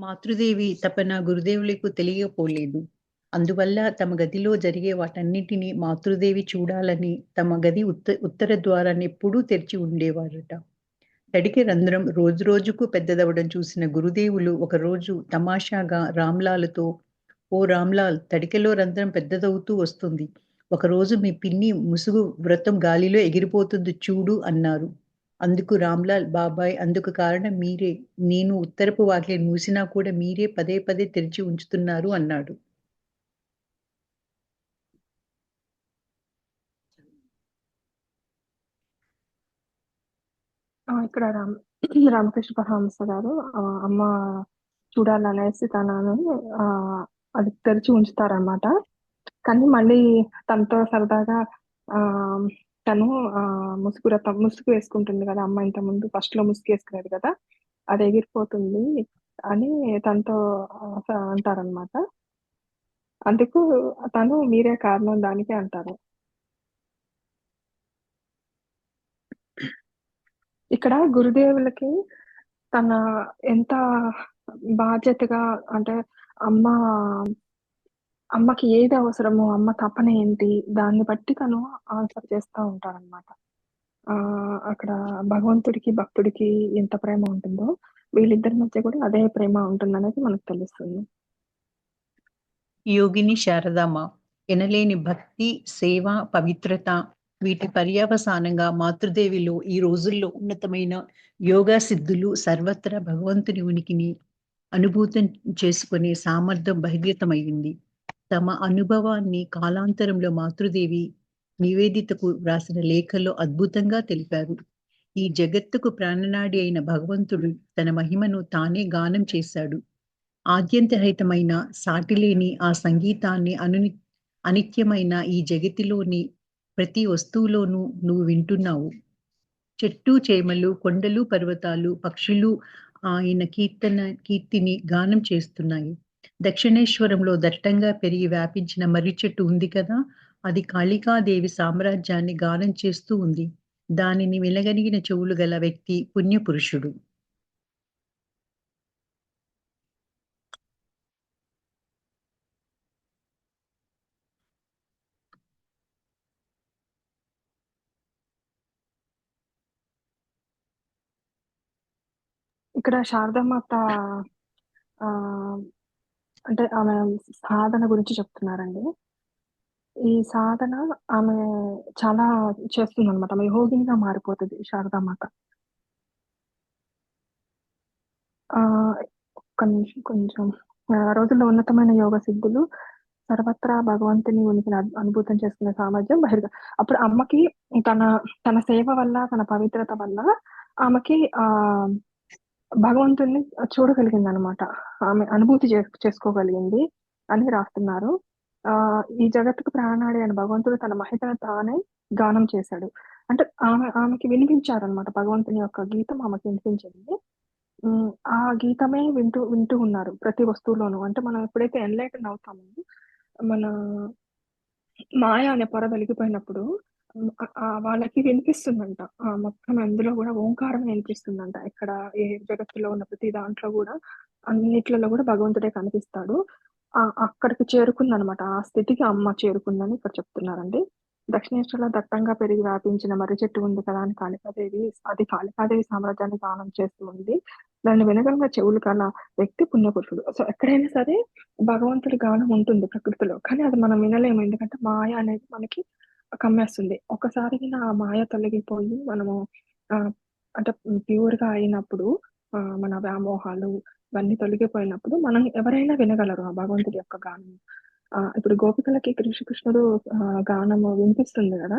మాతృదేవి తపన గురుదేవులకు తెలియపోలేదు. అందువల్ల తమ గదిలో జరిగే వాటన్నిటిని మాతృదేవి చూడాలని తమ గది ఉత్తర ద్వారాన్ని ఎప్పుడూ తెరిచి ఉండేవారట. తడికి రంధ్రం రోజురోజుకు పెద్దదవడం చూసిన గురుదేవులు ఒకరోజు తమాషాగా రామ్‌లాల్‌తో, "ఓ రామ్‌లాల్, తడికెలో రంధ్రం పెద్దదవుతూ వస్తుంది. ఒకరోజు మీ పిన్ని ముసుగు వ్రతం గాలిలో ఎగిరిపోతుంది చూడు" అన్నారు. అందుకు రామ్‌లాల్, "బాబాయ్, అందుకు కారణం మీరే. నేను ఉత్తరపు వాకిలిని మూసినా కూడా మీరే పదే పదే తెరిచి ఉంచుతున్నారు" అన్నాడు. ఇక్కడ రామకృష్ణ పరమహంస గారు అమ్మ చూడాలనేసి తనని అది తెరిచి ఉంచుతారనమాట. కానీ మళ్ళీ తనతో సరదాగా తను ముసుగు వేసుకుంటుంది కదా! అమ్మ ఇంతకుముందు ఫస్ట్‌లో ముసుగేసుకునేది కదా! అది ఎగిరిపోతుంది అని తనతో అంటారనమాట. అందుకు తను మీరే కారణం దానికి అంటారు. ఇక్కడ గురుదేవులకి తన ఎంత బాధ్యతగా అంటే అమ్మ అమ్మకి ఏది అవసరమో, అమ్మ తపన ఏంటి, దాన్ని బట్టి తను ఆన్సర్ చేస్తా ఉంటారనమాట. అక్కడ భగవంతుడికి, భక్తుడికి ఎంత ప్రేమ ఉంటుందో, వీళ్ళిద్దరి మధ్య కూడా అదే ప్రేమ ఉంటుందనేది మనకు తెలుస్తుంది. యోగిని శారదాంబ ఎనలేని భక్తి, సేవ, పవిత్రత వీటి పర్యవసానంగా మాతృదేవిలో ఈ రోజుల్లో ఉన్నతమైన యోగా సిద్ధులు సర్వత్రా భగవంతుని ఉనికిని అనుభూతం చేసుకునే సామర్థ్యం బహిర్గతమయ్యింది. తమ అనుభవాన్ని కాలాంతరంలో మాతృదేవి నివేదితకు వ్రాసిన లేఖలో అద్భుతంగా తెలిపారు. ఈ జగత్తుకు ప్రాణనాడి అయిన భగవంతుడు తన మహిమను తానే గానం చేశాడు. ఆద్యంతరహితమైన సాటిలేని ఆ సంగీతాన్ని అనిత్యమైన ఈ జగతిలోని ప్రతి వస్తువులోనూ నువ్వు వింటున్నావు. చెట్టు చేమలు, కొండలు, పర్వతాలు, పక్షులు ఆయన కీర్తిని గానం చేస్తున్నాయి. దక్షిణేశ్వరంలో దట్టంగా పెరిగి వ్యాపించిన మర్రి చెట్టు ఉంది కదా! అది కాళికాదేవి సామ్రాజ్యాన్ని గానం చేస్తూ ఉంది. దానిని వినగలిగిన చెవులు గల వ్యక్తి పుణ్యపురుషుడు. ఇక్కడ శారదామాత అంటే ఆమె సాధన గురించి చెప్తున్నారండి. ఈ సాధన ఆమె చాలా చేస్తుందనమాట. ఆమె యోగినిగా మారిపోతది శారదామాత. ఒక్క నిమిషం కొంచెం రోజుల్లో ఉన్నతమైన యోగ సిద్ధులు సర్వత్రా భగవంతుని ఉనికిని అనుభూతం చేసుకునే సామర్థ్యం అప్పుడు అమ్మకి తన తన సేవ వల్ల, తన పవిత్రత వల్ల ఆమెకి భగవంతుడిని చూడగలిగిందనమాట. ఆమె అనుభూతి చేసుకోగలిగింది అని రాస్తున్నారు. ఈ జగత్తుకు ప్రాణనాడి అయిన భగవంతుడు తన మహితను తానే గానం చేశాడు. అంటే ఆమెకి వినిపించారనమాట. భగవంతుని యొక్క గీతం ఆమెకి వినిపించింది. ఆ గీతమే వింటూ ఉన్నారు ప్రతి వస్తువులోనూ. అంటే మనం ఎప్పుడైతే ఎన్‌లైటన్ అవుతామో, మన మాయ అనే పొర వెలిగిపోయినప్పుడు వాళ్ళకి వినిపిస్తుందంట. మొత్తం అందులో గూడా ఓంకారమే వినిపిస్తుందంట. ఇక్కడ ఏ జగత్తులో ఉన్న ప్రతి దాంట్లో గూడా, అన్నిట్లలో గూడా భగవంతుడే కనిపిస్తాడు. అక్కడికి చేరుకుందనమాట. ఆ స్థితికి అమ్మ చేరుకుందని ఇక్కడ చెప్తున్నారండి. దక్షిణేశ్వర్‌లో దట్టంగా పెరిగి వ్యాపించిన మర్రి చెట్టు ఉంది కదా! అని అది కాళికాదేవి సామ్రాజ్యాన్ని గానం చేస్తూ ఉంది. దాన్ని వినగలిగిన చెవులు గల వ్యక్తి పుణ్యపురుషుడు. సో, ఎక్కడైనా సరే భగవంతుడి గానం ఉంటుంది ప్రకృతిలో. కానీ అది మనం వినలేము. ఎందుకంటే మాయ అనేది మనకి కమ్మేస్తుంది. ఒక్కసారి ఆ మాయ తొలగిపోయి మనము అంటే ప్యూర్‌గా అయినప్పుడు మన వ్యామోహాలు ఇవన్నీ తొలగిపోయినప్పుడు మనం ఎవరైనా వినగలరు ఆ భగవంతుడి యొక్క గానం. ఇప్పుడు గోపికలకి కృష్ణుడు గానము వినిపిస్తుంది గదా!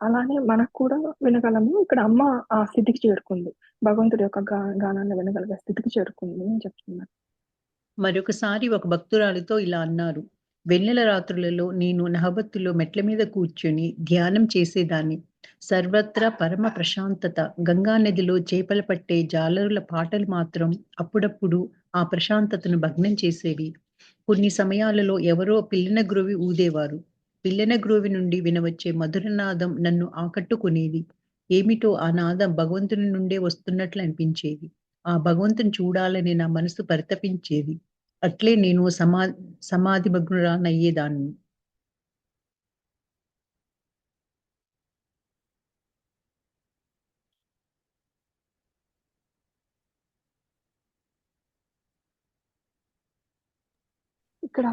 అలానే మనకు కూడా వినగలము. ఇక్కడ అమ్మ ఆ స్థితికి చేరుకుంది. భగవంతుడి యొక్క గానాన్ని వినగలిగే స్థితికి చేరుకుంది అని చెప్తున్నారు. మరొకసారి ఒక భక్తురాలితో ఇలా అన్నారు. వెన్నెల రాత్రులలో నేను నహబత్తులో మెట్ల మీద కూర్చొని ధ్యానం చేసేదాన్ని. సర్వత్రా పరమ ప్రశాంతత. గంగా నదిలో చేపలు పట్టే జాలరుల పాటలు మాత్రం అప్పుడప్పుడు ఆ ప్రశాంతతను భగ్నం చేసేవి. కొన్ని సమయాలలో ఎవరో పిల్లన గ్రోవి ఊదేవారు. పిల్లన గ్రోవి నుండి వినవచ్చే మధురనాదం నన్ను ఆకట్టుకునేది. ఏమిటో ఆ నాదం భగవంతుని నుండే వస్తున్నట్లు అనిపించేది. ఆ భగవంతుని చూడాలని నా మనసు పరితపించేది. అట్లే నేను సమాధి మగ్నురాలనయ్యేదాన్ని. ఇక్కడ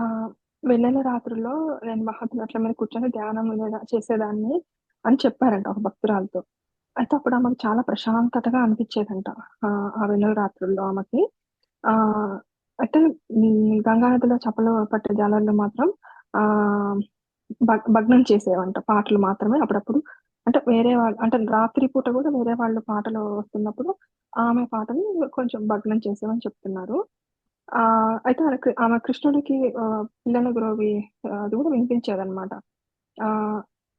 వెన్నెల రాత్రుల్లో నేను మహాత్ముల మీద కూర్చొని ధ్యానం చేసేదాన్ని అని చెప్పారంట ఒక భక్తురాలతో. అయితే అప్పుడు ఆమెకు చాలా ప్రశాంతతగా అనిపించేదంట. ఆ వెన్నెల రాత్రుల్లో ఆమెకి. ఆ అయితే గంగా నదిలో చేపలు పట్టే జాలర్లు మాత్రం ఆ భగ్నం చేసేవంట పాటలు మాత్రమే అప్పుడప్పుడు. అంటే వేరే వాళ్ళు అంటే రాత్రి పూట కూడా వేరే వాళ్ళు పాటలు వస్తున్నప్పుడు ఆమె పాటని కొంచెం భగ్నం చేసేవని చెప్తున్నారు. అయితే ఆమె కృష్ణుడికి పిల్లన గురవి అది కూడా వినిపించేదనమాట.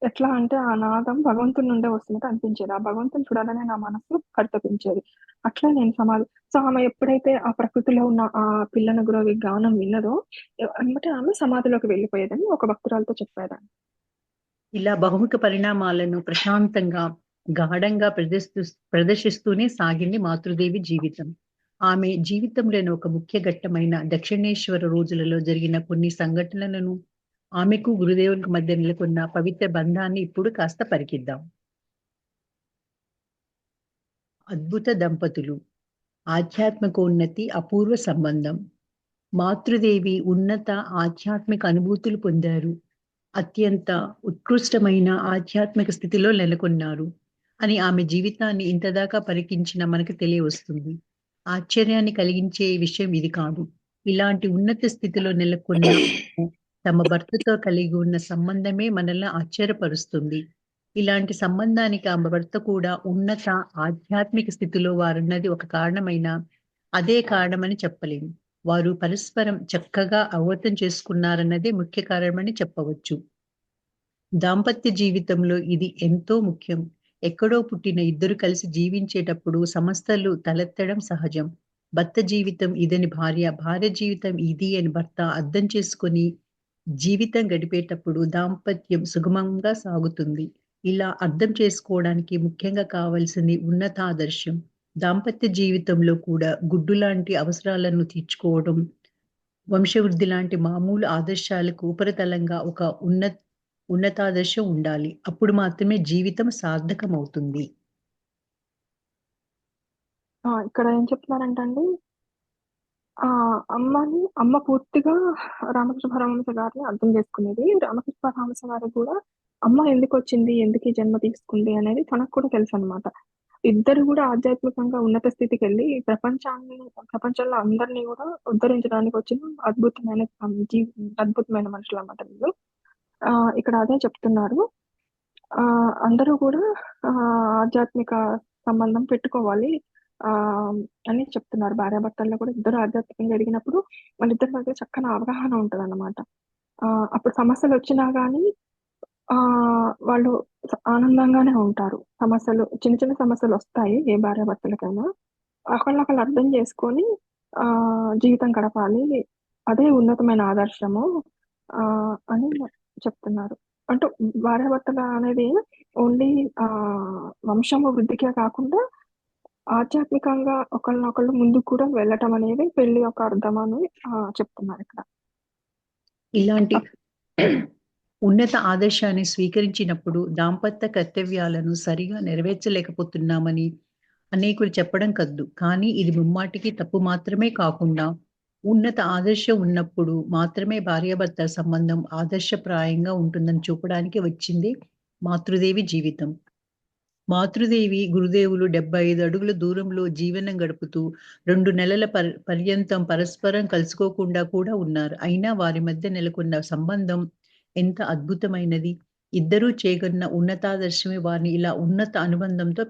ఎట్లా అంటే ఆ నాదం భగవంతుడి నుండే వస్తున్నట్టు అనిపించేది. ఆ భగవంతుని చూడాలనే నా మనసు పరితపించేది. అట్లా నేను సో ఆమె ఎప్పుడైతే ఆ ప్రకృతిలో ఉన్న ఆ పిల్లన గురవి గానం విన్నదో ఎమ్మటే ఆమె సమాధిలోకి వెళ్ళిపోయేదని ఒక భక్తురాలతో చెప్పారండి. ఇలా బహుముఖ పరిణామాలను ప్రశాంతంగా, గాఢంగా ప్రదర్శిస్తూనే సాగింది మాతృదేవి జీవితం. ఆమె జీవితంలోని ఒక ముఖ్య ఘట్టమైన దక్షిణేశ్వర రోజులలో జరిగిన కొన్ని సంఘటనలను, ఆమెకు గురుదేవులకు మధ్య నెలకొన్న పవిత్ర బంధాన్ని ఇప్పుడు కాస్త పరికిద్దాం. అద్భుత దంపతులు, ఆధ్యాత్మికోన్నతి, అపూర్వ సంబంధం. మాతృదేవి ఉన్నత ఆధ్యాత్మిక అనుభూతులు పొందారు. అత్యంత ఉత్కృష్టమైన ఆధ్యాత్మిక స్థితిలో నెలకొన్నారు అని ఆమె జీవితాన్ని ఇంతదాకా పరికించిన మనకు తెలియవస్తుంది. ఆశ్చర్యాన్ని కలిగించే విషయం ఇది కాదు. ఇలాంటి ఉన్నత స్థితిలో నెలకొన్న తమ భర్తతో కలిగి ఉన్న సంబంధమే మనల్ని ఆశ్చర్యపరుస్తుంది. ఇలాంటి సంబంధానికి ఆమె భర్త కూడా ఉన్నత ఆధ్యాత్మిక స్థితిలో వారున్నది ఒక కారణమైన అదే కారణమని చెప్పలేము. వారు పరస్పరం చక్కగా అవగతం చేసుకున్నారన్నదే ముఖ్య కారణమని చెప్పవచ్చు. దాంపత్య జీవితంలో ఇది ఎంతో ముఖ్యం. ఎక్కడో పుట్టిన ఇద్దరు కలిసి జీవించేటప్పుడు సమస్యలు తలెత్తడం సహజం. భర్త జీవితం ఇదని భార్య జీవితం ఇది అని భర్త అర్థం చేసుకొని జీవితం గడిపేటప్పుడు దాంపత్యం సుగమంగా సాగుతుంది. ఇలా అర్థం చేసుకోవడానికి ముఖ్యంగా కావాల్సింది ఉన్నతాదర్శం. దాంపత్య జీవితంలో కూడా గుడ్డు లాంటి అవసరాలను తీర్చుకోవడం, వంశవృద్ధి లాంటి మామూలు ఆదర్శాలకు ఉపరితలంగా ఒక ఉన్నతాదర్శం ఉండాలి. అప్పుడు మాత్రమే జీవితం సార్థకమవుతుంది. ఇక్కడ ఏం చెప్తున్నారంటే అండి, అమ్మ పూర్తిగా రామకృష్ణ పరమహంస గారిని అర్థం చేసుకునేది. రామకృష్ణ పరమహంస గారికి కూడా అమ్మ ఎందుకొచ్చింది, ఎందుకు ఈ జన్మ తీసుకుంది అనేది తనకు కూడా తెలుసనమాట. ఇద్దరు కూడా ఆధ్యాత్మికంగా ఉన్నత స్థితికెళ్ళి ప్రపంచంలో అందరినీ కూడా ఉద్ధరించడానికి వచ్చిన అద్భుతమైన అద్భుతమైన మనుషులన్నమాట వీళ్ళు. ఇక్కడ అదే చెప్తున్నారు. అందరూ కూడా ఆధ్యాత్మిక సంబంధం పెట్టుకోవాలి అని చెప్తున్నారు. భార్యాభర్తల్లో కూడా ఇద్దరు ఆధ్యాత్మికంగా ఎదిగినప్పుడు వాళ్ళిద్దరి మధ్య చక్కని అవగాహన ఉంటదన్నమాట. అప్పుడు సమస్యలు వచ్చినా గానీ వాళ్ళు ఆనందంగానే ఉంటారు. చిన్న చిన్న సమస్యలు వస్తాయి ఏ భార్యాభర్తలకైనా. ఒకళ్ళనొకళ్ళు అర్థం చేసుకొని జీవితం గడపాలి. అదే ఉన్నతమైన ఆదర్శము అని చెప్తున్నారు. అంటే భార్యాభర్తలు అనేది ఓన్లీ వంశము వృద్ధికే కాకుండా ఆధ్యాత్మికంగా ఒకళ్ళనొకళ్ళు ముందుకు కూడా వెళ్ళటం అనేది పెళ్లి యొక్క అర్థం అని చెప్తున్నారు ఇక్కడ. ఇలాంటి ఉన్నత ఆదర్శాన్ని స్వీకరించినప్పుడు దాంపత్య కర్తవ్యాలను సరిగా నెరవేర్చలేకపోతున్నామని అనేకులు చెప్పడం కద్దు. కానీ ఇది ముమ్మాటికి తప్పు మాత్రమే కాకుండా ఉన్నత ఆదర్శం ఉన్నప్పుడు మాత్రమే భార్యాభర్తల సంబంధం ఆదర్శప్రాయంగా ఉంటుందని చూపడానికి వచ్చింది మాతృదేవి జీవితం. మాతృదేవి గురుదేవులు 75 అడుగుల దూరంలో జీవనం గడుపుతూ 2 నెలల పర్యంతం పరస్పరం కలుసుకోకుండా కూడా ఉన్నారు. అయినా వారి మధ్య నెలకొన్న సంబంధం ఎంత అద్భుతమైనది. ఇద్దరూ చేకన్న ఉన్నతాదర్శమే వారిని ఇలా ఉన్నత అనుబంధంతో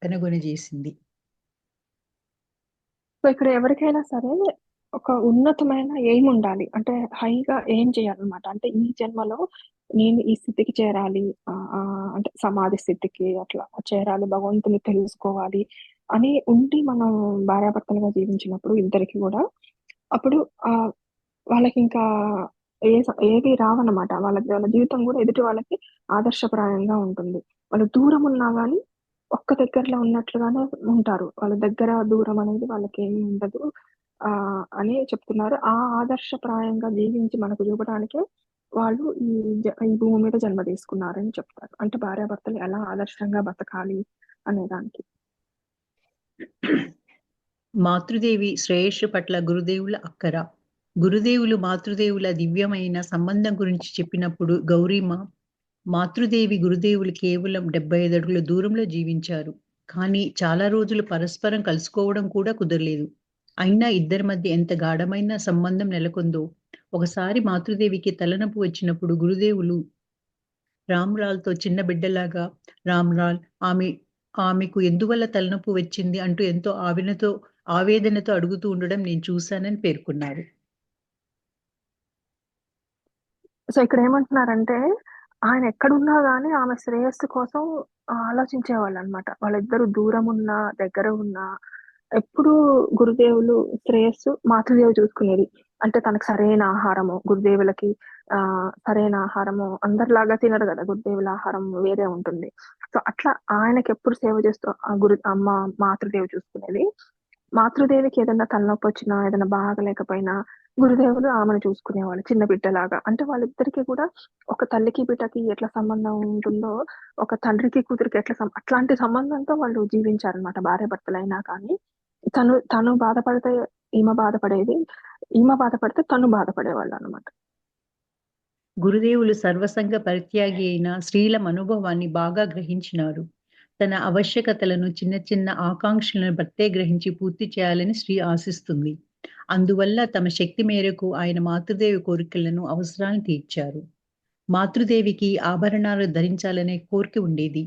పెనగొనజేసింది. సో ఇక్కడ ఎవరికైనా సరే ఒక ఉన్నతమైన ఎయిమ్ ఉండాలి. అంటే హైగా ఎయిమ్ చేయాలన్నమాట. అంటే ఈ జన్మలో నేను ఈ స్థితికి చేరాలి. అంటే సమాధి స్థితికి అట్లా చేరాలి. భగవంతుని తెలుసుకోవాలి అని ఉండి మనం భార్యాభర్తలుగా జీవించినప్పుడు ఇద్దరికి కూడా అప్పుడు వాళ్ళకింకా ఏవి రావన్నమాట. వాళ్ళ జీవితం కూడా ఎదుటి వాళ్ళకి ఆదర్శప్రాయంగా ఉంటుంది. వాళ్ళు దూరం ఉన్నా గానీ ఒక్క దగ్గరలో ఉన్నట్లుగానే ఉంటారు. వాళ్ళ దగ్గర దూరం అనేది వాళ్ళకేమి ఉండదు అని చెప్తున్నారు. ఆ ఆదర్శప్రాయంగా జీవించి మనకు చూపడానికే వాళ్ళు ఈ భూమి మీద జన్మ తీసుకున్నారని చెప్తారు. అంటే భార్యాభర్తలు ఎలా ఆదర్శంగా బతకాలి అనే దానికి. మాతృదేవి శ్రేయస్సు పట్ల గురుదేవుల అక్కర. గురుదేవులు మాతృదేవుల దివ్యమైన సంబంధం గురించి చెప్పినప్పుడు గౌరీమ, మాతృదేవి గురుదేవులు కేవలం 75 అడుగుల దూరంలో జీవించారు. కానీ చాలా రోజులు పరస్పరం కలుసుకోవడం కూడా కుదరలేదు. అయినా ఇద్దరి మధ్య ఎంత గాఢమైన సంబంధం నెలకొందో. ఒకసారి మాతృదేవికి తలనొప్పి వచ్చినప్పుడు గురుదేవులు రామ్‌లాల్‌తో చిన్న బిడ్డలాగా, "రామ్‌లాల్, ఆమెకు ఎందువల్ల తలనొప్పి వచ్చింది?" అంటూ ఎంతో ఆవేదనతో అడుగుతూ ఉండడం నేను చూశానని పేర్కొన్నారు. సో, ఇక్కడేమంటున్నారంటే, ఆయన ఎక్కడున్నా గాని ఆమె శ్రేయస్సు కోసం ఆలోచించేవాళ్ళనమాట. వాళ్ళిద్దరూ దూరమున్నా, దగ్గర ఉన్నా, ఎప్పుడూ గురుదేవులు శ్రేయస్సు మాతృదేవి చూసుకునేది. అంటే తనకు సరైన ఆహారము, గురుదేవులకి సరైన ఆహారము అందరిలాగా తినరు గదా! గురుదేవుల ఆహారం వేరే ఉంటుంది. సో, అట్లా ఆయనకెప్పుడు సేవ చేస్తూ మాతృదేవి చూసుకునేది. మాతృదేవికి ఏదన్నా తలనొప్పొచ్చినా, ఏదైనా బాగాలేకపోయినా గురుదేవులు ఆమెను చూసుకునేవాళ్ళు చిన్న బిడ్డలాగా. అంటే వాళ్ళిద్దరికీ కూడా ఒక తల్లికి, బిడ్డకి ఎట్లా సంబంధం ఉంటుందో, ఒక తండ్రికి, కూతురికి ఎట్లా అట్లాంటి సంబంధంతో వాళ్ళు జీవించారనమాట భార్యాభర్తలైనా కానీ. తను బాధపడితే ఈమె బాధపడేది. ఈమె బాధపడితే తను బాధపడేవాళ్ళనమాట. గురుదేవులు సర్వసంగ పరిత్యాగి అయిన స్త్రీల మనోభావాన్ని బాగా గ్రహించినారు. తన ఆవశ్యకతలను, చిన్న చిన్న ఆకాంక్షలను బట్టే గ్రహించి పూర్తి చేయాలని స్త్రీ ఆశిస్తుంది. అందువల్ల తమ శక్తి మేరకు ఆయన మాతృదేవి కోరికలను, అవసరాలను తీర్చారు. మాతృదేవికి ఆభరణాలు ధరించాలనే కోరిక ఉండేది.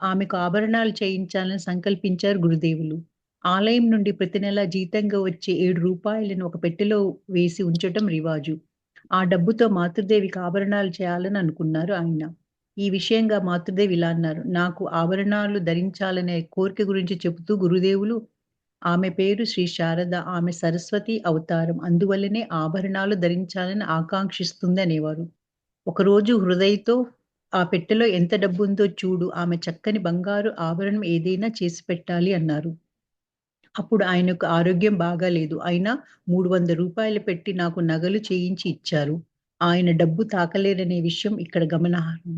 ఆమెకు ఆభరణాలు చేయించాలని సంకల్పించారు గురుదేవులు. ఆలయం నుండి ప్రతి నెల జీతంగా వచ్చే రూ. 7 ఒక పెట్టెలో వేసి ఉంచటం రివాజు. ఆ డబ్బుతో మాతృదేవికి ఆభరణాలు చేయాలని అనుకున్నారు ఆయన. ఈ విషయంగా మాతృదేవి ఇలా అన్నారు. నాకు ఆభరణాలు ధరించాలనే కోరిక గురించి చెబుతూ గురుదేవులు, ఆమె పేరు శ్రీ శారద, ఆమె సరస్వతి అవతారం. అందువల్లనే ఆభరణాలు ధరించాలని ఆకాంక్షిస్తుంది అనేవారు. ఒకరోజు హృదయ్‌తో ఆ పెట్టెలో ఎంత డబ్బుందో చూడు. ఆమె చక్కని బంగారు ఆభరణం ఏదైనా చేసి పెట్టాలి అన్నారు. అప్పుడు ఆయనకు ఆరోగ్యం బాగాలేదు. అయినా రూ. 300 పెట్టి నాకు నగలు చేయించి ఇచ్చారు. ఆయన డబ్బు తాకలేరనే విషయం ఇక్కడ గమనార్హం.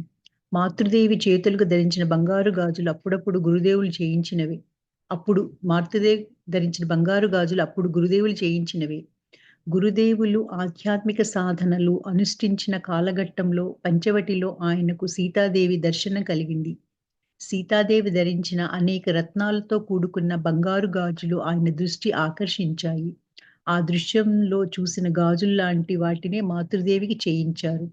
మాతృదేవి చేతులకు ధరించిన బంగారు గాజులు అప్పుడప్పుడు గురుదేవులు చేయించినవే. అప్పుడు మాతృదేవి ధరించిన బంగారు గాజులు అప్పుడు గురుదేవులు చేయించినవే. గురుదేవులు ఆధ్యాత్మిక సాధనలు అనుష్ఠించిన కాలఘట్టంలో పంచవటిలో ఆయనకు సీతాదేవి దర్శనం కలిగింది. సీతాదేవి ధరించిన అనేక రత్నాలతో కూడుకున్న బంగారు గాజులు ఆయన దృష్టి ఆకర్షించాయి. ఆ దృశ్యంలో చూసిన గాజుల్లాంటి వాటినే మాతృదేవికి చేయించారు.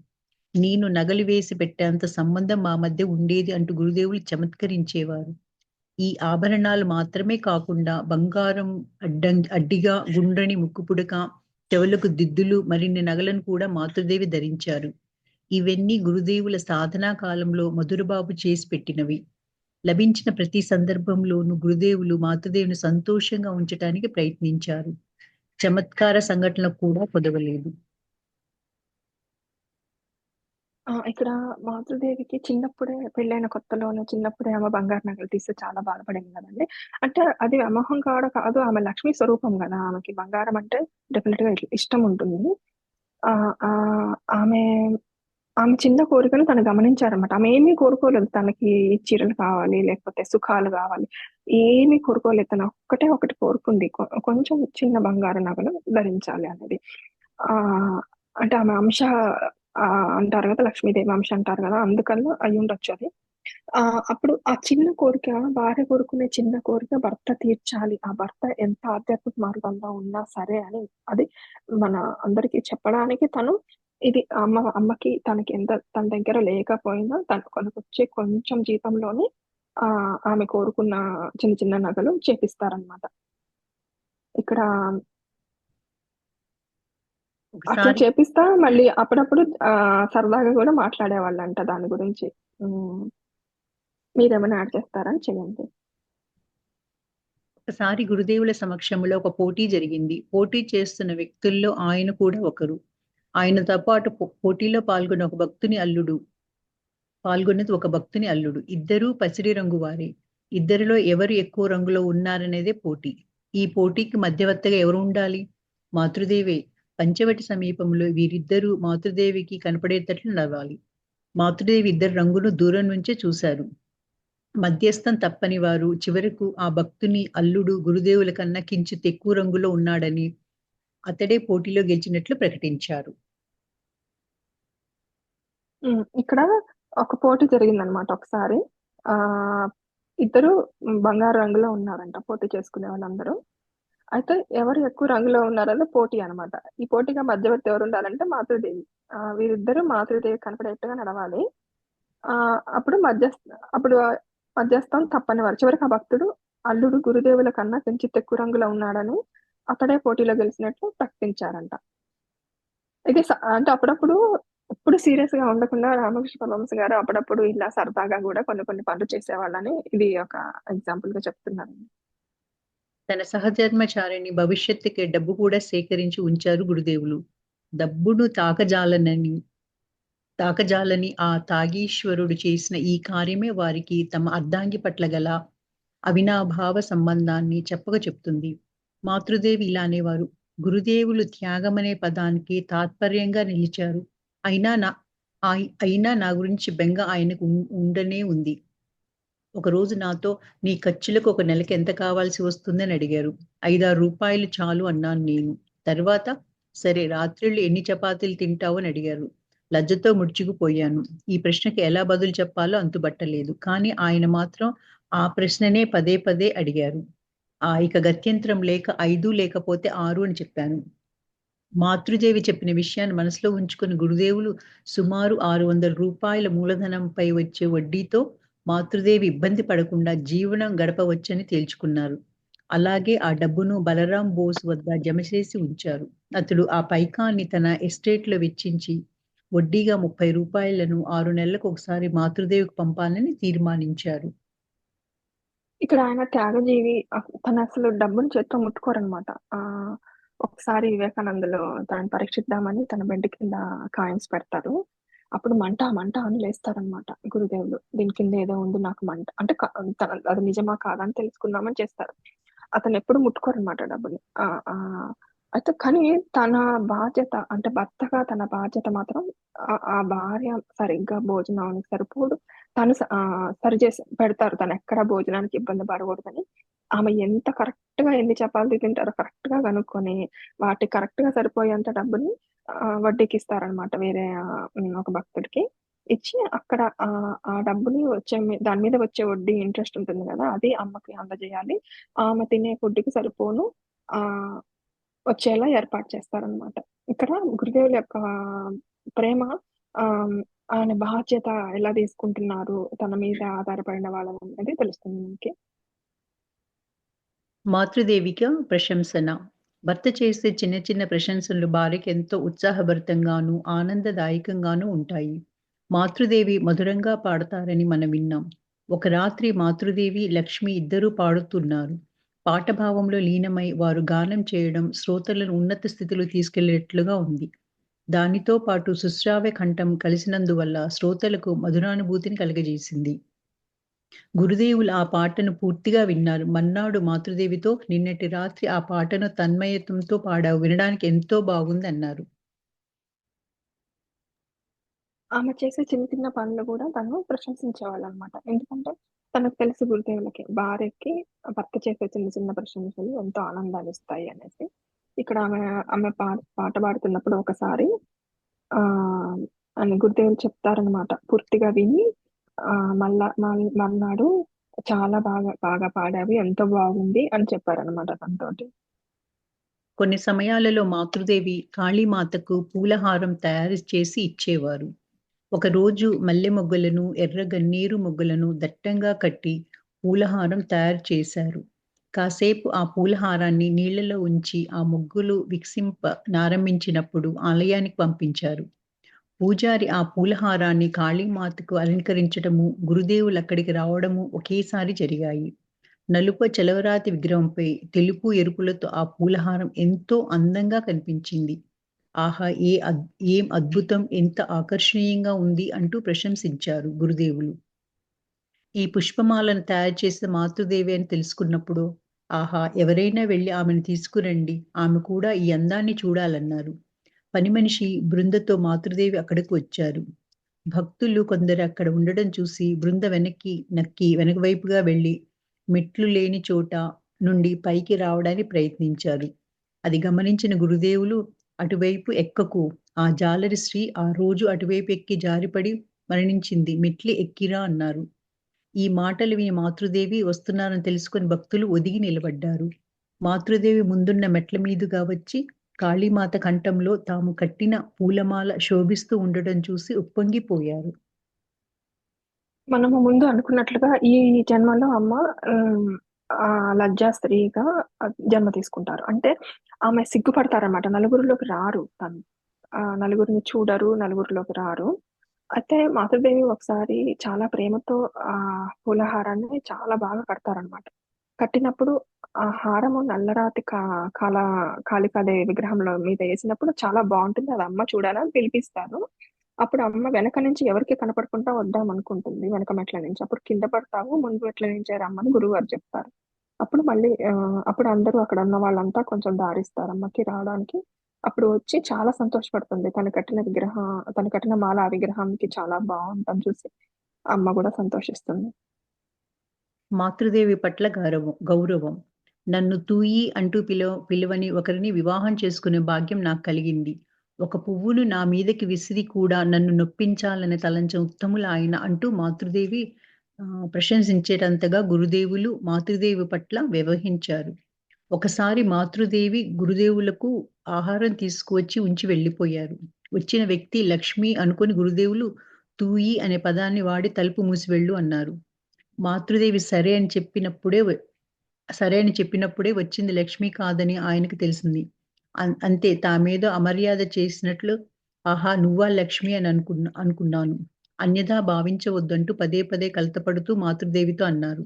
నేను నగలు వేసి పెట్టేంత సంబంధం మా మధ్య ఉండేది అంటూ గురుదేవులు చమత్కరించేవారు. ఈ ఆభరణాలు మాత్రమే కాకుండా బంగారం అడ్డిగా, గుండ్రని ముక్కుపుడక, చెవులకు దిద్దులు, మరిన్ని నగలను కూడా మాతృదేవి ధరించారు. ఇవన్నీ గురుదేవుల సాధనా కాలంలో మధురబాబు చేసి పెట్టినవి. లభించిన ప్రతి సందర్భంలోనూ గురుదేవులు మాతృదేవిని సంతోషంగా ఉంచటానికి ప్రయత్నించారు. చమత్కార సంఘటనలు కూడా కొదవలేదు. ఇక్కడ మాతృదేవికి చిన్నప్పుడే పెళ్ళైన కొత్తలోనే చిన్నప్పుడే ఆమె బంగారు నగలు తీస్తే చాలా బాధపడింది గదండీ! అంటే అది అమోహం కూడా కాదు. ఆమె లక్ష్మీ స్వరూపం గదా! ఆమెకి బంగారం అంటే డెఫినిట్‌గా ఇష్టం ఉంటుంది. ఆహ్, ఆహ్, ఆమె ఆమె చిన్న కోరికను తను గమనించారన్నమాట. ఆమె ఏమీ కోరుకోలేదు. తనకి చీరలు కావాలి, లేకపోతే సుఖాలు గావాలి. ఏమీ కోరుకోలేదు. తను ఒక్కటే ఒకటి కోరుకుంది. కొంచెం చిన్న బంగారు నగలు ధరించాలి అనేది. ఆహ్, అంటే ఆమె అంశ అంటారు గదా! లక్ష్మీదేవి అంశ అంటారు గదా! అందుకని అయ్యుండొచ్చది. అప్పుడు ఆ చిన్న కోరిక భార్య కోరుకునే చిన్న కోరిక భర్త తీర్చాలి. ఆ భర్త ఎంత ఆధ్యాత్మిక మార్గంలో ఉన్నా సరే అని అది మన అందరికి చెప్పడానికి తను ఇది అమ్మకి తనకి తన దగ్గర లేకపోయినా తను కొనుకొచ్చే కొంచెం జీతంలోనే ఆమె కోరుకున్న చిన్న చిన్న నగలు చేపిస్తారనమాట. ఇక్కడ అట్లా ఒకసారి చేపిస్తా మళ్ళీ అప్పుడప్పుడు సరదాగా గూడా మాట్లాడేవాళ్ళంట దాని గురించి. హ్మ్. మీరేమైనా యాడ్ చేస్తారా? చేయండి. ఒకసారి గురుదేవుల సమక్షంలో ఒక పోటీ జరిగింది. పోటీ చేస్తున్న వ్యక్తుల్లో ఆయన కూడా ఒకరు. ఆయనతో పాటు పోటీలో పాల్గొన్నది ఒక భక్తుని అల్లుడు. ఇద్దరూ పసిడి రంగు వారే. ఇద్దరిలో ఎవరు ఎక్కువ రంగులో ఉన్నారనేదే పోటీ. ఈ పోటీకి మధ్యవర్తిగా ఎవరు ఉండాలి? మాతృదేవే. పంచవటి సమీపంలో వీరిద్దరూ మాతృదేవికి కనపడేటట్లు నడవాలి. మాతృదేవి ఇద్దరి రంగును దూరం నుంచే చూశారు. మధ్యస్థం తప్పని వారు చివరకు ఆ భక్తుని అల్లుడు గురుదేవుల కన్నా కించిత్ ఎక్కువ రంగులో ఉన్నాడని, అతడే పోటీలో గెలిచినట్లు ప్రకటించారు. ఇక్కడ ఒక పోటీ జరిగిందనమాట ఒకసారి. ఇద్దరు బంగారు రంగులో ఉన్నారంట పోటీ చేసుకునే వాళ్ళందరూ. అయితే ఎవరు ఎక్కువ రంగులో ఉన్నారన్న పోటీ అనమాట. ఈ పోటీగా మధ్యవర్తి ఎవరు ఉండాలంటే మాతృదేవి. వీరిద్దరూ మాతృదేవి కనపడేట్టుగా నడవాలి. అప్పుడు మధ్యస్థం తప్పని వారు. చివరికి ఆ భక్తుడు అల్లుడు గురుదేవుల కన్నా కించిత్ ఎక్కువ రంగులో ఉన్నాడని అతడే పోటీలో గెలిచినట్లు ప్రకటించారంట. ఇది అంటే అప్పుడప్పుడు ఎప్పుడు సీరియస్ గా ఉండకుండా రామకృష్ణ పరమహంస గారు అప్పుడప్పుడు ఇలా సరదాగా కూడా కొన్ని కొన్ని పనులు చేసేవాళ్ళని ఇది ఒక ఎగ్జాంపుల్ గా చెప్తున్నాను. తన సహధర్మచారిణి భవిష్యత్తుకి డబ్బు కూడా సేకరించి ఉంచారు గురుదేవులు. డబ్బును తాకజాలని ఆ తాగీశ్వరుడు చేసిన ఈ కార్యమే వారికి తమ అర్ధాంగి పట్ల గల అవినాభావ సంబంధాన్ని చెప్పక చెప్తుంది. మాతృదేవి ఇలా అనేవారు. గురుదేవులు త్యాగమనే పదానికి తాత్పర్యంగా నిలిచారు. అయినా నా గురించి బెంగ ఆయనకు ఉండనే ఉంది. ఒకరోజు నాతో నీ ఖర్చులకు ఒక నెలకి ఎంత కావాల్సి వస్తుందని అడిగారు. 5-6 రూపాయలు చాలు అన్నాను నేను. తర్వాత సరే రాత్రిళ్ళు ఎన్ని చపాతీలు తింటావు అని అడిగారు. లజ్జతో ముడుచుకుపోయాను. ఈ ప్రశ్నకి ఎలా బదులు చెప్పాలో అంతుబట్టలేదు. కానీ ఆయన మాత్రం ఆ ప్రశ్ననే పదే పదే అడిగారు. ఇక గత్యంతరం లేక 5 లేకపోతే 6 అని చెప్పాను. మాతృదేవి చెప్పిన విషయాన్ని మనసులో ఉంచుకుని గురుదేవులు సుమారు 600 రూపాయల మూలధనంపై వచ్చే వడ్డీతో మాతృదేవి ఇబ్బంది పడకుండా జీవనం గడపవచ్చని తేల్చుకున్నారు. అలాగే ఆ డబ్బును బలరాం బోస్ వద్ద జమ చేసి ఉంచారు. అతడు ఆ పైకాన్ని తన ఎస్టేట్లో వెచ్చించి వడ్డీగా 30 రూపాయలను 6 నెలలకు ఒకసారి మాతృదేవికి పంపాలని తీర్మానించారు. ఇక్కడ ఆయన త్యాగజీవి. తను అసలు డబ్బుని చేత్తో ముట్టుకోరనమాట. ఒకసారి వివేకానందలో తనని పరీక్షిద్దామని తన బెడ్ కింద కాయిన్స్ పెడతారు. అప్పుడు మంట మంట అని లేస్తారనమాట గురుదేవులు. దీని కింద ఏదో ఉంది నాకు మంట అంటే అది నిజమా కాదా అని తెలుసుకుందామని చేస్తారు. అతను ఎప్పుడు ముట్టుకోరనమాట డబ్బుని. అయితే కానీ తన బాధ్యత అంటే భర్తగా తన బాధ్యత మాత్రం ఆ భార్య సరిగ్గా భోజనానికి సరిపోదు తను సరి చేసి పెడతారు. తను ఎక్కడ భోజనానికి ఇబ్బంది పడకూడదని ఆమె ఎంత కరెక్ట్ గా ఎన్ని చపాతీలు తింటారో కరెక్ట్ గా కనుక్కొని వాటి కరెక్ట్ గా సరిపోయేంత డబ్బుని వడ్డీకి ఇస్తారనమాట. వేరే ఒక భక్తుడికి ఇచ్చి అక్కడ ఆ డబ్బుని దాని మీద వచ్చే వడ్డీ ఇంట్రెస్ట్ ఉంటుంది కదా అది అమ్మకి అందజేయాలి. ఆమె తినే ఫుడ్కి సరిపోను వచ్చేలా ఏర్పాటు చేస్తారనమాట. ఇక్కడ గురుదేవుల యొక్క ప్రేమ ఆయన బాధ్యత ఎలా తీసుకుంటున్నారు తన మీద ఆధారపడిన వాళ్ళని అనేది తెలుస్తుంది మనకి. మాతృదేవికి ప్రశంసన. భర్త చేసే చిన్న చిన్న ప్రశంసలు భార్యకి ఎంతో ఉత్సాహభరితంగాను ఆనందదాయకంగాను ఉంటాయి. మాతృదేవి మధురంగా పాడతారని మనం విన్నాం. ఒక రాత్రి మాతృదేవి లక్ష్మి ఇద్దరూ పాడుతున్నారు. పాఠభావంలో లీనమై వారు గానం చేయడం శ్రోతలను ఉన్నత స్థితిలో తీసుకెళ్లేట్లుగా ఉంది. దానితో పాటు సుశ్రావ్య కంఠం కలిసినందువల్ల శ్రోతలకు మధురానుభూతిని కలగజేసింది. గురుదేవులు ఆ పాటను పూర్తిగా విన్నారు. మన్నాడు మాతృదేవితో నిన్నటి రాత్రి ఆ పాటను తన్మయత్వంతో పాడావు. వినడానికి ఎంతో బాగుందన్నారు. ఆమె చేసే చిన్న చిన్న పనులు కూడా తను ప్రశంసించేవాళ్ళనమాట. ఎందుకంటే తనకు తెలుసు గురుదేవులకి భార్యకి భర్త చేసే చిన్న చిన్న ప్రశంసలు ఎంతో ఆనందాన్నిస్తాయి అనేసి. ఇక్కడ ఆమె పాట పాడుతున్నప్పుడు ఒకసారి అని గురుదేవులు చెప్తారనమాట. పూర్తిగా విని మర్నాడు చాలా బాగా పాడావి ఎంతో బాగుంది అని చెప్పారనమాట తనతోటి. కొన్ని సమయాలలో మాతృదేవి కాళీమాతకు పూలహారం తయారు చేసి ఇచ్చేవారు. ఒకరోజు మల్లె మొగ్గలను ఎర్ర గన్నేరు మొగ్గలను దట్టంగా కట్టి పూలహారం తయారు చేశారు. కాసేపు ఆ పూలహారాన్ని నీళ్లలో ఉంచి ఆ మొగ్గులు నారంభించినప్పుడు ఆలయానికి పంపించారు. పూజారి ఆ పూలహారాన్ని కాళీమాతకు అలంకరించడము గురుదేవులు అక్కడికి రావడము ఒకేసారి జరిగాయి. నలుపు చలవరాతి విగ్రహంపై తెలుపు ఎరుపులతో ఆ పూలహారం ఎంతో అందంగా కనిపించింది. ఆహా! ఏం అద్భుతం! ఎంత ఆకర్షణీయంగా ఉంది అంటూ ప్రశంసించారు గురుదేవులు. ఈ పుష్పమాలను తయారు చేసిన మాతృదేవి అని తెలుసుకున్నప్పుడు, ఆహా! ఎవరైనా వెళ్లి ఆమెను తీసుకురండి. ఆమె కూడా ఈ అందాన్ని చూడాలన్నారు. పని మనిషి బృందతో మాతృదేవి అక్కడకు వచ్చారు. భక్తులు కొందరు అక్కడ ఉండడం చూసి బృంద నక్కి వెనక వైపుగా వెళ్లి మెట్లు లేని చోట నుండి పైకి రావడానికి ప్రయత్నించారు. అది గమనించిన గురుదేవులు అటువైపు ఎక్కకు. ఆ జాలరి స్త్రీ ఆ రోజు అటువైపు ఎక్కి జారిపడి మరణించింది. మెట్లు ఎక్కిరా అన్నారు. ఈ మాటలు విని మాతృదేవి వస్తున్నారని తెలుసుకొని భక్తులు ఒదిగి నిలబడ్డారు. మాతృదేవి ముందున్న మెట్ల మీదుగా వచ్చి కాళీమాత కంఠంలో తాము కట్టిన పూలమాల శోభిస్తూ ఉండడం చూసి ఉప్పొంగిపోయారు. మనము ముందు అనుకున్నట్లుగా ఈ జన్మలో అమ్మ హ్మ్, లజ్జా స్త్రీగా జన్మ తీసుకుంటారు. అంటే ఆమె సిగ్గుపడతారనమాట. నలుగురిలోకి రారు తను. నలుగురిని చూడరు, నలుగురిలోకి రారు. అయితే మాతృదేవి ఒకసారి చాలా ప్రేమతో పూలహారాన్ని చాలా బాగా కడతారనమాట. కట్టినప్పుడు ఆ హారము నల్లరాతి కాళికాదేవి విగ్రహంలో మీద ఏసినప్పుడు చాలా బావుంటుంది. అది అమ్మ చూడాలని పిలిపిస్తారు. అప్పుడు అమ్మ వెనక నుంచి ఎవరికీ కనపడకుండా వద్దామనుకుంటుంది వెనక మెట్ల నుంచి. అప్పుడు కింద పడతావు, ముందు మెట్ల నుంచే రమ్మని గురువుగారు చెప్తారు. అప్పుడు మళ్ళీ అప్పుడు అందరూ అక్కడ ఉన్న వాళ్ళంతా కొంచెం దారిస్తారు అమ్మకి రావడానికి. అప్పుడు వచ్చి చాలా సంతోషపడుతుంది. తను కట్టిన మాల ఆ విగ్రహానికి చాలా బావుందని చూసి అమ్మ గూడా సంతోషిస్తుంది. మాతృదేవి పట్ల గౌరవం. నన్ను తూయి అంటూ పిలవని ఒకరిని వివాహం చేసుకునే భాగ్యం నాకు కలిగింది. ఒక పువ్వును నా మీదకి విసిరి కూడా నన్ను నొప్పించాలని తలంచిన ఉత్తములాయన అంటూ మాతృదేవి ప్రశంసించేటంతగా గురుదేవులు మాతృదేవి పట్ల వ్యవహరించారు. ఒకసారి మాతృదేవి గురుదేవులకు ఆహారం తీసుకువచ్చి ఉంచి వెళ్ళిపోయారు. వచ్చిన వ్యక్తి లక్ష్మి అనుకుని గురుదేవులు తూయి అనే పదాన్ని వాడి తలుపు మూసి వెళ్ళు అన్నారు. మాతృదేవి సరే అని చెప్పినప్పుడే వచ్చింది లక్ష్మి కాదని ఆయనకు తెలిసింది. అంతే తామేదో అమర్యాద చేసినట్లు, ఆహా! నువ్వా లక్ష్మి అని అనుకున్నాను. అన్యథా భావించవద్దంటూ పదే పదే కలతపడుతూ మాతృదేవితో అన్నారు.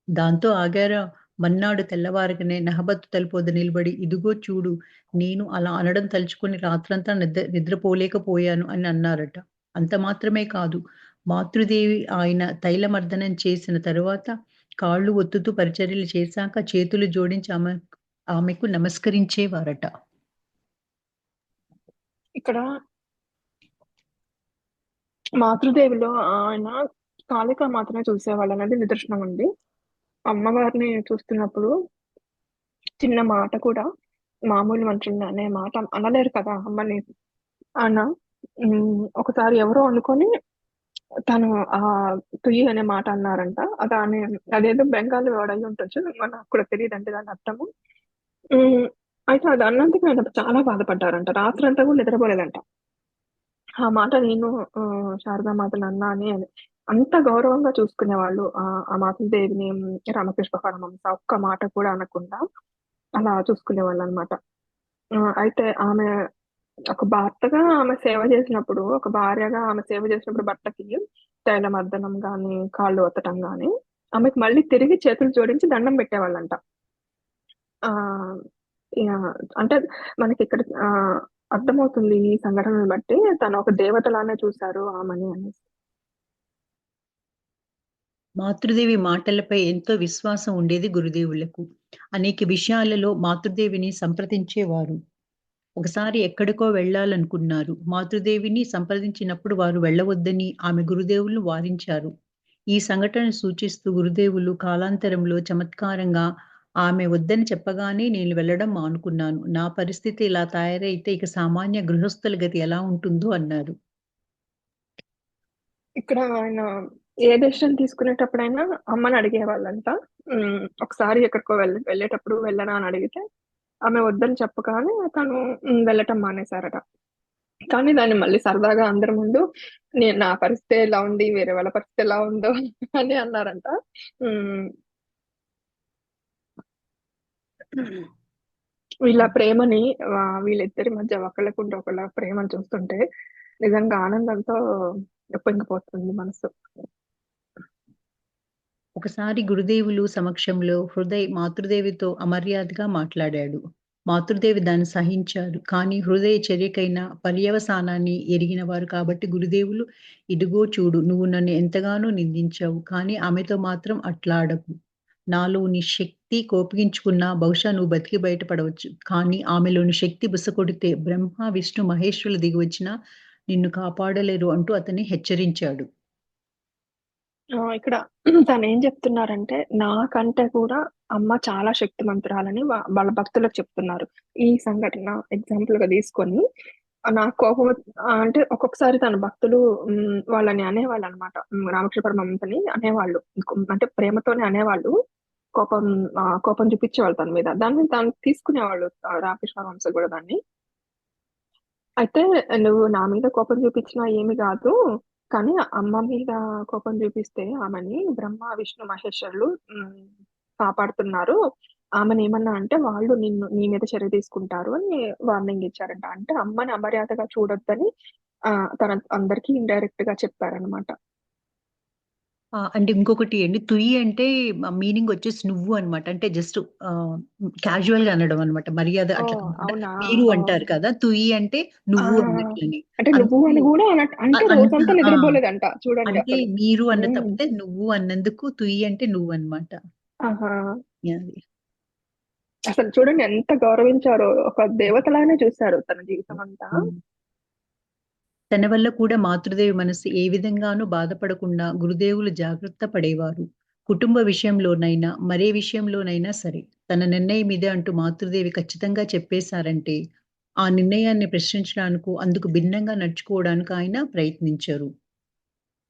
దాంతో ఆగారా మర్నాడు తెల్లవారగానే నహబతు తలుపు వద్ద నిలబడి, ఇదిగో చూడు నేను అలా అనడం తలుచుకొని రాత్రంతా నిద్రపోలేకపోయాను అని అన్నారట. అంత మాత్రమే కాదు, మాతృదేవి ఆయన తైలమర్దనం చేసిన తరువాత కాళ్ళు ఒత్తుతూ పరిచర్యలు చేశాక చేతులు జోడించి ఆమెకు నమస్కరించేవారట. ఇక్కడ మాతృదేవిలో ఆయన కాళికా మాతనే చూసేవాళ్ళనేది నిదర్శనం ఉంది. అమ్మవారిని చూస్తున్నప్పుడు చిన్న మాట కూడా మామూలు మనుషుల్ని అనే మాట అనలేరు కదా అమ్మని. అన ఒకసారి ఎవరో అనుకోని తను తుయ్యి అనే మాట అన్నారంట. అదేదో బెంగాలీ వర్డ్ అయ్యి ఉండొచ్చు. నాకు కూడా తెలీదండి దాని అర్థము. హ్మ్. అయితే అది అన్నందుకు ఆయన చాలా బాధపడ్డారంట. రాత్రంతా కూడా నిద్రపోలేదంట. ఆ మాట నేను శారదామాతను అన్నానే అని. అంత గౌరవంగా చూసుకునేవాళ్ళు. ఆ మాతృదేవిని, రామకృష్ణ పరమహంస ఒక్క మాట కూడా అనకుండా అలా చూసుకునేవాళ్ళనమాట. అయితే ఒక భర్తగా ఆమె సేవ చేసినప్పుడు, ఒక భార్యగా ఆమె సేవ చేసినప్పుడు భర్తకి తైలమర్దనం గాని, కాళ్ళు ఒత్తటం గాని, ఆమెకు మళ్ళీ తిరిగి చేతులు జోడించి దండం పెట్టేవాళ్ళంట. ఆహ్, యాహ్! అంటే మనకిక్కడ అర్థమవుతుంది ఈ సంఘటనను బట్టి తను ఒక దేవతలానే చూసారు ఆమెని అనేసి. మాతృదేవి మాటలపై ఎంతో విశ్వాసం ఉండేది గురుదేవులకు. అనేక విషయాలలో మాతృదేవిని సంప్రదించేవారు. ఒకసారి ఎక్కడికో వెళ్ళాలనుకున్నారు. మాతృదేవిని సంప్రదించినప్పుడు వారు వెళ్ళవద్దని ఆమె గురుదేవులను వారించారు. ఈ సంఘటనను సూచిస్తూ గురుదేవులు కాలాంతరంలో చమత్కారంగా ఆమె వద్దని చెప్పగానే నేను వెళ్ళడం మానుకున్నాను. నా పరిస్థితి ఇలా తయారైతే ఇక సామాన్య గృహస్థుల గతి ఎలా ఉంటుందో అన్నారు. ఇక్కడ ఆయన ఏ డెసిషన్ తీసుకునేటప్పుడైనా అమ్మని అడిగేవాళ్ళంట. ఒకసారి ఎక్కడికో వెళ్ళేటప్పుడు వెళ్ళనా అని అడిగితే, ఆమె వద్దని చెప్పగానే తను వెళ్ళటం మానేశారట. కానీ దాన్ని మళ్ళీ సరదాగా అందరి ముందు నా పరిస్థితి ఎలా ఉంది, వేరే వాళ్ళ పరిస్థితి ఎలా ఉందో అని అన్నారంట. హ్మ్. వీళ్ళ ప్రేమని వీళ్ళిద్దరి మధ్య ఒకళ్ళకుంటే ఒకళ్ళ ప్రేమను చూస్తుంటే నిజంగా ఆనందంతో ఉప్పొంగిపోతుంది మనసు. ఒకసారి గురుదేవులు సమక్షంలో మాతృదేవితో అమర్యాదగా మాట్లాడాడు. మాతృదేవి దాన్ని సహించారు. కానీ హృదయ చర్యకైన పర్యవసానాన్ని ఎరిగినవారు కాబట్టి గురుదేవులు, "ఇదిగో చూడు, నువ్వు నన్ను ఎంతగానో నిందించావు. కానీ ఆమెతో మాత్రం అట్లాడకు. నాలోని శక్తి కోపగించుకున్నా బహుశా నువ్వు బతికి బయటపడవచ్చు. కానీ ఆమెలోని శక్తి బుసకొడితే బ్రహ్మ, విష్ణు, మహేశ్వరులు దిగివచ్చినా నిన్ను కాపాడలేరు" అంటూ అతన్ని హెచ్చరించాడు. ఇక్కడ తనేం చెప్తున్నారంటే, నాకంటే కూడా అమ్మ చాలా శక్తిమంతురాలని వాళ్ళ భక్తులకు చెప్తున్నారు. ఈ సంఘటన ఎగ్జాంపుల్‌గా తీసుకొని నాకు కోపం అంటే ఒక్కొక్కసారి తన భక్తులు వాళ్ళని అనేవాళ్ళనమాట. రామకృష్ణ పరమహంసని అనేవాళ్ళు. అంటే ప్రేమతోనే అనేవాళ్ళు. కోపం కోపం చూపించేవాళ్ళు తన మీద. దాన్ని తను తీసుకునేవాళ్ళు రామకృష్ణ పరమహంస కూడా దాన్ని. అయితే నువ్వు నా మీద కోపం చూపించినా ఏమి కాదు. కానీ అమ్మ మీద కోపం చూపిస్తే ఆమెని బ్రహ్మ, విష్ణు, మహేశ్వరులు కాపాడుతున్నారు. ఆమెను ఏమన్నా అంటే వాళ్ళు నీ మీద చర్య తీసుకుంటారు అని వార్నింగ్ ఇచ్చారంట. అంటే అమ్మని అమర్యాదగా చూడొద్దని తన అందరికీ ఇండైరెక్ట్ గా చెప్పారనమాట. అంటే ఇంకొకటి అండి. తుయి అంటే మీనింగ్ వచ్చేసి నువ్వు అన్నమాట. అంటే జస్ట్ క్యాజువల్‌గా అనడం అన్నమాట. మర్యాద అట్లా కాకుండా అవునా? మీరు అంటారు కదా! తుయి అంటే ఆ! నువ్వు అన్నట్లని. అంటే నువ్వు అందుకు అని కూడా అంటే అంత రోజంతా ఆ! నిద్రపోలేదంట చూడండి అంటే అసలు. మీరు అన్న హ్మ్. తప్పితే నువ్వు అన్నందుకు తుయి అంటే నువ్వన్నమాట. ఆహా! అది. అసలు చూడండి ఎంత గౌరవించారో. ఒక దేవతలానే చూసారు తన జీవితమంతా. హ్మ్. తన వల్ల కూడా మాతృదేవి మనసు ఏ విధంగానూ బాధపడకుండా గురుదేవులు జాగ్రత్త పడేవారు. కుటుంబ విషయంలోనైనా, మరే విషయంలోనైనా సరే, తన నిర్ణయం ఇదే అంటూ మాతృదేవి ఖచ్చితంగా చెప్పేసారంటే, ఆ నిర్ణయాన్ని ప్రశ్నించడానికో, అందుకు భిన్నంగా నడుచుకోవడానికి ఆయన ప్రయత్నించరు.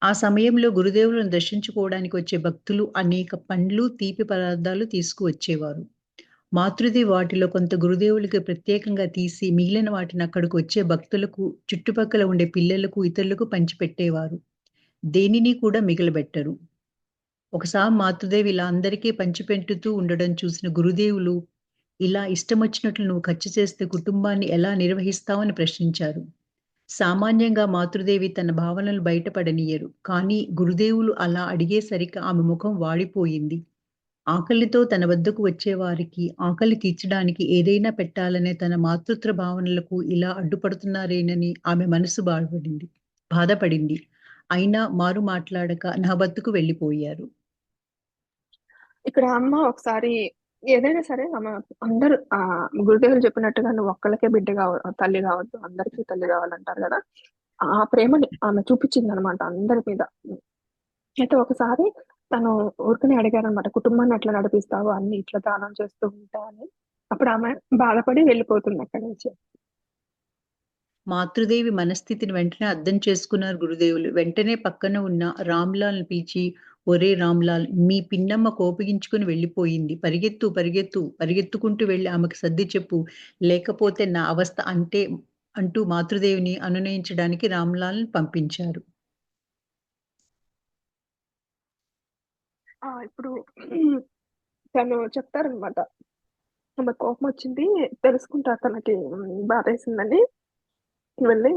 ఆ సమయంలో గురుదేవులను దర్శించుకోవడానికి వచ్చే భక్తులు అనేక పండ్లు, తీపి పదార్థాలు తీసుకువచ్చేవారు. మాతృదేవి వాటిలో కొంత గురుదేవులకి ప్రత్యేకంగా తీసి, మిగిలిన వాటిని అక్కడికి వచ్చే భక్తులకు, చుట్టుపక్కల ఉండే పిల్లలకు, ఇతరులకు పంచిపెట్టేవారు. దేనిని కూడా మిగలబెట్టరు. ఒకసారి మాతృదేవి ఇలా అందరికీ పంచిపెట్టుతూ ఉండడం చూసిన గురుదేవులు, "ఇలా ఇష్టమొచ్చినట్లు నువ్వు ఖర్చు చేస్తే కుటుంబాన్ని ఎలా నిర్వహిస్తావని?" ప్రశ్నించారు. సామాన్యంగా మాతృదేవి తన భావనలు బయటపడనియ్యరు. కానీ గురుదేవులు అలా అడిగేసరికి ఆమె ముఖం వాడిపోయింది. ఆకలితో తన వద్దకు వచ్చేవారికి ఆకలి తీర్చడానికి ఏదైనా పెట్టాలనే తన మాతృత్వ భావనలకు ఇలా అడ్డుపడుతున్నారేనని ఆమె మనసు బాధపడింది. అయినా మారు మాట్లాడక నా వద్దకు వెళ్ళిపోయారు. ఇక్కడ అమ్మ ఒకసారి ఏదైనా సరే ఆమె అందరూ గురుదేవులు చెప్పినట్టుగా నువ్వు ఒక్కళ్ళకే బిడ్డ తల్లి కావద్దు. అందరికీ తల్లి కావాలంటారు కదా! ఆ ప్రేమని ఆమె చూపించిందనమాట అందరి మీద. అయితే ఒకసారి తను ఊరికనే అడిగారనమాట. కుటుంబాన్ని ఎట్లా నడిపిస్తావు? అన్ని ఇట్లా దానం చేస్తూ ఉంటా అని. అప్పుడు ఆమె బాధపడి వెళ్ళిపోతుంది అక్కడి నుంచి. మాతృదేవి మనస్థితిని వెంటనే అర్థం చేసుకున్నారు గురుదేవులు. వెంటనే పక్కన ఉన్న రామ్‌లాల్‌ని పిలిచి, "ఒరేయ్ రామ్‌లాల్, మీ పిన్నమ్మ కోపగించుకొని వెళ్ళిపోయింది. పరిగెత్తు, పరిగెత్తు, పరిగెత్తుకుంటూ వెళ్లి ఆమెకు సర్ది చెప్పు. లేకపోతే నా అవస్థ అంతే" అంటూ మాతృదేవిని అనునయించడానికి రామ్‌లాల్‌ని పంపించారు. ఇప్పుడు తను చెప్తారనమాట. ఆమెకు కోపమొచ్చింది. తెలుసుకుంటారు తనకి బాధేసిందని. వెళ్ళి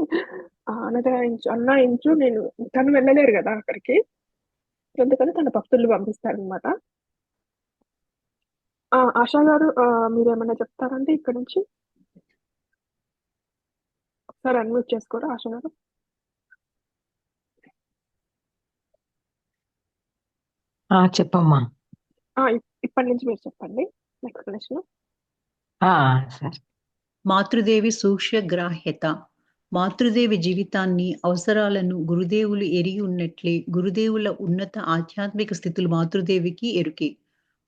అన్నాయించు నేను తను వెళ్ళలేరు గదా అక్కడికి. అందుకని తన భక్తుల్ని పంపిస్తారనమాట. ఆశా గారు మీరేమన్నా చెప్తారండి ఇక్కడి నుంచి? ఒకసారి అన్మ్యూట్ చేసుకోరా ఆశా గారు? చెప్పమ్మా. ఇప్పటి నుంచి మీరు చెప్పండి ఎక్స్‌ప్లనేషన్. సరే. మాతృదేవి సూక్ష్మగ్రాహ్యత. మాతృదేవి జీవితాన్ని, అవసరాలను గురుదేవులు ఎరిగి ఉన్నట్లే, గురుదేవుల ఉన్నత ఆధ్యాత్మిక స్థితులు మాతృదేవికి ఎరుకే.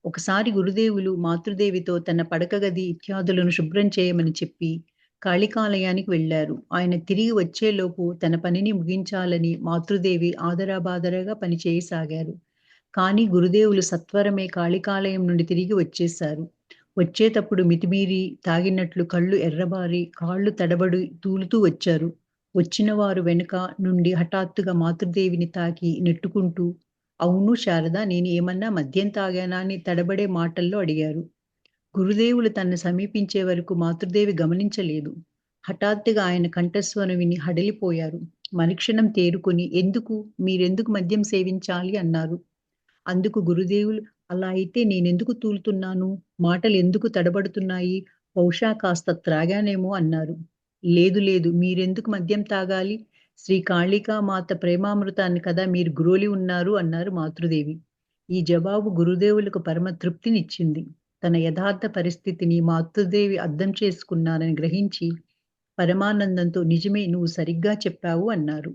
ఒకసారి గురుదేవులు మాతృదేవితో తన పడక గది ఇత్యాదులను శుభ్రం చేయమని చెప్పి, కాళికాలయానికి వెళ్లారు. ఆయన తిరిగి వచ్చేలోపు తన పనిని ముగించాలని మాతృదేవి ఆదరాబాదరాగా పని చేయసాగారు. కానీ గురుదేవులు సత్వరమే కాళికాలయం నుండి తిరిగి వచ్చేశారు. వచ్చేతప్పుడు మితిమీరి తాగినట్లు కళ్ళు ఎర్రబారి, కాళ్ళు తడబడి తూలుతూ వచ్చారు. వచ్చిన వారు వెనుక నుండి హఠాత్తుగా మాతృదేవిని తాకి నెట్టుకుంటూ, "అవును శారద, నేను ఏమన్నా మద్యం తాగానా?" అని తడబడే మాటల్లో అడిగారు. గురుదేవులు తనను సమీపించే వరకు మాతృదేవి గమనించలేదు. హఠాత్తుగా ఆయన కంఠస్వరం విని హడలిపోయారు. మరుక్షణం తేరుకొని, మీరెందుకు మద్యం సేవించాలి?" అన్నారు. అందుకు గురుదేవులు, "అలా అయితే నేనెందుకు తూలుతున్నాను? మాటలెందుకు తడబడుతున్నాయి? బహుశా కాస్త త్రాగానేమో అన్నారు. లేదు లేదు, మీరెందుకు మద్యం తాగాలి? శ్రీ కాళికామాత ప్రేమామృతాన్ని కదా మీరు గ్రోలి ఉన్నారు అన్నారు మాతృదేవి. ఈ జవాబు గురుదేవులకు పరమ తృప్తినిచ్చింది. తన యథార్థ పరిస్థితిని మాతృదేవి అర్థం చేసుకున్నారని గ్రహించి పరమానందంతో నిజమే, నువ్వు సరిగ్గా చెప్పావు అన్నారు.